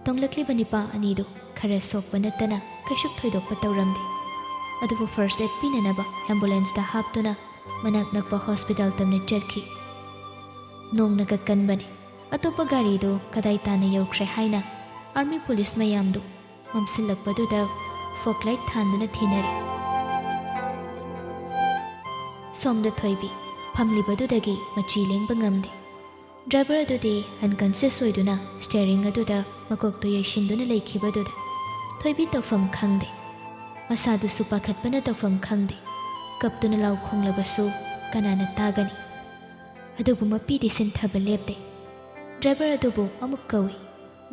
ꯇꯣꯡꯂꯛꯂꯤꯕ ꯅꯤꯄꯥ ꯑꯅꯤꯗꯨ ꯈꯔ ꯁꯣꯛꯄ ꯅꯠꯇꯅ ꯀꯩꯁꯨ ꯊꯣꯏꯗꯣꯛꯄ ꯇꯧꯔꯝꯗꯦ꯫ ꯑꯗꯨꯕꯨ ꯐꯥꯔꯁ ꯑꯦꯗ ꯄꯤꯅꯅꯕ ꯑꯦꯝꯕꯨꯂꯦꯟꯁꯇ ꯍꯥꯞꯇꯨꯅ ꯃꯅꯥꯛ ꯅꯛꯄ ꯍꯣꯁꯄꯤꯇꯥꯜ ꯇꯝꯅ ꯆꯠꯈꯤ꯫ ꯅꯣꯡꯅꯒ ꯀꯟꯕꯅꯤ꯫ ꯑꯇꯣꯞꯄ ꯒꯥꯔꯤꯗꯨ ꯀꯗꯥꯏ ꯇꯥꯅ ꯌꯧꯈ꯭ꯔꯦ ꯍꯥꯏꯅ ꯑꯥꯔꯃꯤ ꯄꯨꯂꯤꯁ ꯃꯌꯥꯝꯗꯨ ꯃꯝꯁꯤꯜꯂꯛꯄꯗꯨꯗ ꯐꯣꯛꯂꯥꯏꯠ ꯊꯥꯟꯗꯨꯅ ꯊꯤꯅꯔꯤ꯫ ꯁꯣꯝꯗ ꯊꯣꯏꯕꯤ ꯐꯝꯂꯤꯕꯗꯨꯗꯒꯤ ꯃꯆꯤ ꯂꯦꯡꯕ ꯉꯝꯗꯦ꯫ ꯗ꯭ꯔꯥꯏꯚꯔ ꯑꯗꯨꯗꯤ ꯑꯟꯀꯟꯁꯤꯌꯁ ꯑꯣꯏꯗꯨꯅ ꯁ꯭ꯇꯤꯌꯔꯤꯡ ꯑꯗꯨꯗ ꯃꯀꯣꯛꯇꯨ ꯌꯩꯁꯤꯟꯗꯨꯅ ꯂꯩꯈꯤꯕꯗꯨꯗ ꯊꯣꯏꯕꯤ ꯇꯧꯐꯝ ꯈꯪꯗꯦ꯫ ꯃꯁꯥꯗꯨꯁꯨ ꯄꯥꯈꯠꯄꯅ ꯇꯧꯐꯝ ꯈꯪꯗꯦ꯫ ꯀꯞꯇꯨꯅ ꯂꯥꯎ ꯈꯣꯡꯂꯕꯁꯨ ꯀꯅꯥꯅ ꯇꯥꯒꯅꯤ? ꯑꯗꯨꯕꯨ ꯃꯄꯤꯗꯤ ꯁꯤꯟꯊꯕ ꯂꯦꯞꯇꯦ꯫ ꯗ꯭ꯔꯥꯏꯚꯔ ꯑꯗꯨꯕꯨ ꯑꯃꯨꯛ ꯀꯧꯏ꯫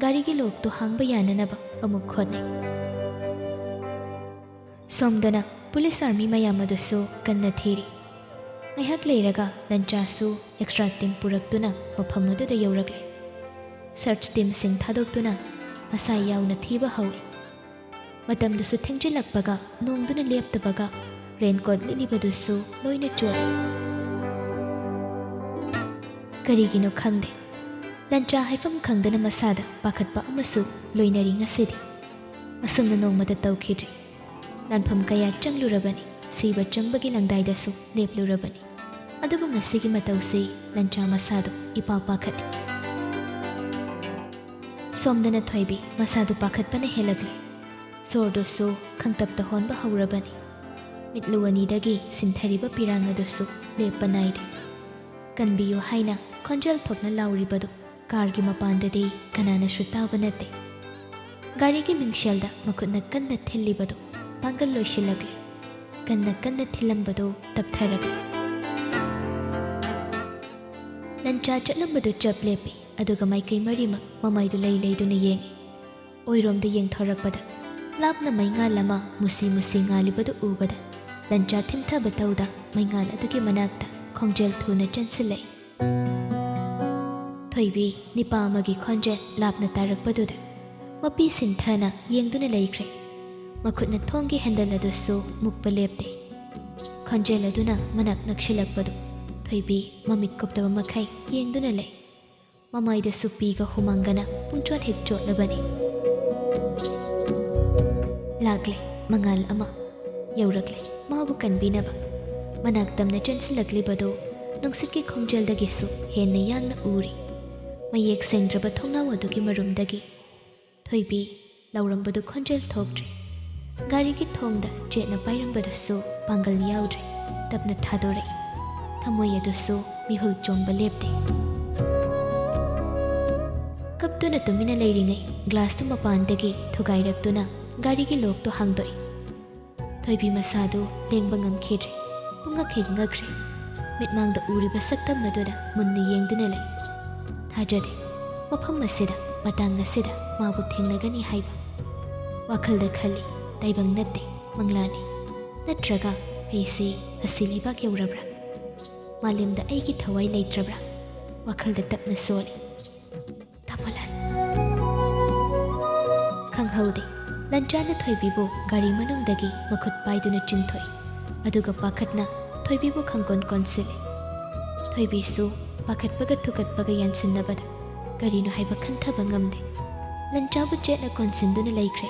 ꯒꯥꯔꯤꯒꯤ ꯂꯣꯛꯇꯨ ꯍꯥꯡꯕ ꯌꯥꯅꯅꯕ ꯑꯃꯨꯛ ꯍꯣꯠꯅꯩ꯫ ꯁꯣꯝꯗꯅ ꯄꯨꯂꯤꯁ ꯑꯥꯔꯃꯤ ꯃꯌꯥꯝ ꯑꯗꯨꯁꯨ ꯀꯟꯅ ꯊꯤꯔꯤ꯫ ꯉꯥꯏꯍꯥꯛ ꯂꯩꯔꯒ ꯂꯟꯆꯥꯁꯨ ꯑꯦꯛꯁꯇ꯭ꯔꯥ ꯇꯤꯝ ꯄꯨꯔꯛꯇꯨꯅ ꯃꯐꯝ ꯑꯗꯨꯗ ꯌꯧꯔꯛꯂꯦ꯫ ꯁꯔꯆ ꯇꯤꯝꯁꯤꯡ ꯊꯥꯗꯣꯛꯇꯨꯅ ꯃꯁꯥ ꯌꯥꯎꯅ ꯊꯤꯕ ꯍꯧꯏ꯫ ꯃꯇꯝꯗꯨꯁꯨ ꯊꯦꯡꯖꯤꯜꯂꯛꯄꯒ ꯅꯣꯡꯗꯨꯅ ꯂꯦꯞꯇꯕꯒ ꯔꯦꯟꯀꯣꯠ ꯂꯤꯠꯂꯤꯕꯗꯨꯁꯨ ꯂꯣꯏꯅ ꯆꯣꯠꯂꯤ꯫ ꯀꯔꯤꯒꯤꯅꯣ ꯈꯪꯗꯦ, ꯂꯟꯆꯥ ꯍꯥꯏꯐꯝ ꯈꯪꯗꯅ ꯃꯁꯥꯗ ꯄꯥꯈꯠꯄ ꯑꯃꯁꯨ ꯂꯣꯏꯅꯔꯤ ꯉꯁꯤꯗꯤ꯫ ꯑꯁꯨꯝꯅ ꯅꯣꯡꯃꯗ ꯇꯧꯈꯤꯗ꯭ꯔꯤ꯫ ꯂꯥꯟꯐꯝ ꯀꯌꯥ ꯆꯪꯂꯨꯔꯕꯅꯤ, ꯁꯤꯕ ꯆꯪꯕꯒꯤ ꯂꯪꯗꯥꯏꯗꯁꯨ ꯂꯦꯞꯂꯨꯔꯕꯅꯤ꯫ ꯑꯗꯨꯕꯨ ꯉꯁꯤꯒꯤ ꯃꯇꯧꯁꯤ ꯂꯟꯆꯥ ꯃꯁꯥꯗꯨ ꯏꯄꯥ ꯄꯥꯈꯠꯂꯤ꯫ ꯁꯣꯝꯗꯅ ꯊꯣꯏꯕꯤ ꯃꯁꯥꯗꯨ ꯄꯥꯈꯠꯄꯅ ꯍꯦꯜꯂꯛꯂꯦ꯫ ꯁꯣꯔꯗꯨꯁꯨ ꯈꯪꯇꯞꯇ ꯍꯣꯟꯕ ꯍꯧꯔꯕꯅꯤ꯫ ꯃꯤꯠꯂꯨ ꯑꯅꯤꯗꯒꯤ ꯁꯤꯟꯊꯔꯤꯕ ꯄꯤꯔꯥꯡ ꯑꯗꯨꯁꯨ ꯂꯦꯞꯄ ꯅꯥꯏꯗꯦ꯫ ꯀꯟꯕꯤꯌꯨ ꯍꯥꯏꯅ ꯈꯣꯟꯖꯦꯜ ꯊꯣꯛꯅ ꯂꯥꯎꯔꯤꯕꯗꯨ ꯀꯥꯔꯒꯤ ꯃꯄꯥꯟꯗꯗꯤ ꯀꯅꯥꯅꯁꯨ ꯇꯥꯕ ꯅꯠꯇꯦ꯫ ꯒꯥꯔꯤꯒꯤ ꯃꯤꯡꯁꯦꯜꯗ ꯃꯈꯨꯠꯅ ꯀꯟꯅ ꯊꯤꯜꯂꯤꯕꯗꯨ ꯄꯥꯡꯒꯜ ꯂꯣꯏꯁꯤꯜꯂꯛꯂꯦ꯫ ꯀꯟꯅ ꯀꯟꯅ ꯊꯤꯜꯂꯝꯕꯗꯨ ꯇꯞꯊꯔꯛꯂꯦ꯫ ꯂꯟꯆꯥ ꯆꯠꯂꯝꯕꯗꯨ ꯆꯞ ꯂꯦꯞꯄꯤ꯫ ꯑꯗꯨꯒ ꯃꯥꯏꯀꯩ ꯃꯔꯤꯃꯛ ꯃꯃꯥꯏꯗꯨ ꯂꯩ ꯂꯩꯗꯨꯅ ꯌꯦꯡꯉꯤ꯫ ꯑꯣꯏꯔꯣꯝꯗ ꯌꯦꯡꯊꯣꯔꯛꯄꯗ ꯂꯥꯞꯅ ꯃꯩꯉꯥꯜ ꯑꯃ ꯃꯨꯁꯤ ꯃꯨꯁꯤ ꯉꯥꯜꯂꯤꯕꯗꯨ ꯎꯕꯗ ꯂꯟꯆꯥ ꯊꯤꯟꯊꯕ ꯇꯧꯗ ꯃꯩꯉꯥꯜ ꯑꯗꯨꯒꯤ ꯃꯅꯥꯛꯇ ꯈꯣꯡꯖꯦꯜ ꯊꯨꯅ ꯆꯦꯟꯁꯤꯜꯂꯛꯏ꯫ ꯊꯣꯏꯕꯤ ꯅꯤꯄꯥ ꯑꯃꯒꯤ ꯈꯣꯟꯖꯦꯜ ꯂꯥꯞꯅ ꯇꯥꯔꯛꯄꯗꯨꯗ ꯃꯄꯤ ꯁꯤꯟꯊꯅ ꯌꯦꯡꯗꯨꯅ ꯂꯩꯈ꯭ꯔꯦ꯫ ꯃꯈꯨꯠꯅ ꯊꯣꯡꯒꯤ ꯍꯦꯟꯗꯜ ꯑꯗꯨꯁꯨ ꯃꯨꯛꯄ ꯂꯦꯞꯇꯦ꯫ ꯈꯣꯟꯖꯦꯜ ꯑꯗꯨꯅ ꯃꯅꯥꯛ ꯅꯛꯁꯤꯜꯂꯛꯄꯗꯨ ꯊꯣꯏꯕꯤ ꯃꯃꯤꯠ ꯀꯨꯞꯇꯕ ꯃꯈꯩ ꯌꯦꯡꯗꯨꯅ ꯂꯩ꯫ ꯃꯃꯥꯏꯗꯁꯨ ꯄꯤꯒ ꯍꯨꯃꯥꯡꯒꯅ ꯄꯨꯡꯆꯣꯠ ꯍꯦꯛ ꯆꯣꯠꯂꯕꯅꯤ꯫ ꯂꯥꯛꯂꯦ ꯃꯉꯥꯜ ꯑꯃ ꯌꯧꯔꯛꯂꯦ ꯃꯥꯕꯨ ꯀꯟꯕꯤꯅꯕ꯫ ꯃꯅꯥꯛ ꯇꯝꯅ ꯆꯦꯟꯁꯤꯜꯂꯛꯂꯤꯕꯗꯨ ꯅꯨꯡꯁꯤꯠꯀꯤ ꯈꯣꯡꯖꯦꯜꯗꯒꯤꯁꯨ ꯍꯦꯟꯅ ꯌꯥꯡꯅ ꯎꯔꯤ꯫ ꯃꯌꯦꯛ ꯁꯦꯡꯗ꯭ꯔꯕ ꯊꯣꯡꯅꯥꯎ ꯑꯗꯨꯒꯤ ꯃꯔꯨꯝꯗꯒꯤ ꯊꯣꯏꯕꯤ ꯂꯥꯎꯔꯝꯕꯗꯨ ꯈꯣꯟꯖꯦꯜ ꯊꯣꯛꯇ꯭ꯔꯤ꯫ ꯒꯥꯔꯤꯒꯤ ꯊꯣꯡꯗ ꯆꯦꯠꯅ ꯄꯥꯏꯔꯝꯕꯗꯨꯁꯨ ꯄꯥꯡꯒꯜ ꯌꯥꯎꯗ꯭ꯔꯤ꯫ ꯇꯞꯅ ꯊꯥꯗꯣꯔꯛꯏ꯫ ꯊꯃꯣꯏ ꯑꯗꯨꯁꯨ ꯃꯤꯍꯨꯜ ꯆꯣꯡꯕ ꯂꯦꯞꯇꯦ꯫ ꯀꯞꯇꯨꯅ ꯇꯨꯃꯤꯟꯅ ꯂꯩꯔꯤꯉꯩ ꯒ꯭ꯂꯥꯁꯇꯨ ꯃꯄꯥꯟꯗꯒꯤ ꯊꯨꯒꯥꯏꯔꯛꯇꯨꯅ ꯒꯥꯔꯤꯒꯤ ꯂꯣꯛꯇꯨ ꯍꯥꯡꯗꯣꯛꯏ꯫ ꯊꯣꯏꯕꯤ ꯃꯁꯥꯗꯨ ꯂꯦꯡꯕ ꯉꯝꯈꯤꯗ꯭ꯔꯦ꯫ ꯄꯨꯡꯉꯛ ꯍꯦꯛ ꯉꯛꯈ꯭ꯔꯦ꯫ ꯃꯤꯠꯃꯥꯡꯗ ꯎꯔꯤꯕ ꯁꯛꯇꯝ ꯑꯗꯨꯗ ꯃꯨꯟꯅ ꯌꯦꯡꯗꯨꯅ ꯂꯩ꯫ ꯊꯥꯖꯗꯦ ꯃꯐꯝ ꯑꯁꯤꯗ ꯃꯇꯥꯡ ꯑꯁꯤꯗ ꯃꯥꯕꯨ ꯊꯦꯡꯅꯒꯅꯤ ꯍꯥꯏꯕ꯫ ꯋꯥꯈꯜꯗ ꯈꯜꯂꯤ ꯇꯥꯏꯕꯪ ꯅꯠꯇꯦ ꯃꯪꯂꯥꯅꯤ꯫ ꯅꯠꯇ꯭ꯔꯒ ꯑꯩꯁꯤ ꯑꯁꯤ ꯂꯩꯕꯥꯛ ꯌꯧꯔꯕ꯭ꯔꯥ? ꯃꯥꯂꯦꯝꯗ ꯑꯩꯒꯤ ꯊꯋꯥꯏ ꯂꯩꯇ꯭ꯔꯕ꯭ꯔꯥ? ꯋꯥꯈꯜꯗ ꯇꯞꯅ ꯁꯣꯜꯂꯤ꯫ ꯊꯃꯣꯂꯥꯜ ꯈꯪꯍꯧꯗꯦ ꯂꯟꯆꯥꯅ ꯊꯣꯏꯕꯤꯕꯨ ꯒꯥꯔꯤ ꯃꯅꯨꯡꯗꯒꯤ ꯃꯈꯨꯠ ꯄꯥꯏꯗꯨꯅ ꯆꯤꯡꯊꯣꯛꯏ꯫ ꯑꯗꯨꯒ ꯄꯥꯈꯠꯅ ꯊꯣꯏꯕꯤꯕꯨ ꯈꯪꯀꯣꯟ ꯀꯣꯟꯁꯤꯜꯂꯤ꯫ ꯊꯣꯏꯕꯤꯁꯨ ꯄꯥꯈꯠꯄꯒ ꯊꯨꯀꯠꯄꯒ ꯌꯥꯟꯁꯤꯟꯅꯕꯗ ꯀꯔꯤꯅꯣ ꯍꯥꯏꯕ ꯈꯟꯊꯕ ꯉꯝꯗꯦ꯫ ꯂꯟꯆꯥꯕꯨ ꯆꯦꯠꯅ ꯀꯣꯟꯁꯤꯟꯗꯨꯅ ꯂꯩꯈ꯭ꯔꯦ꯫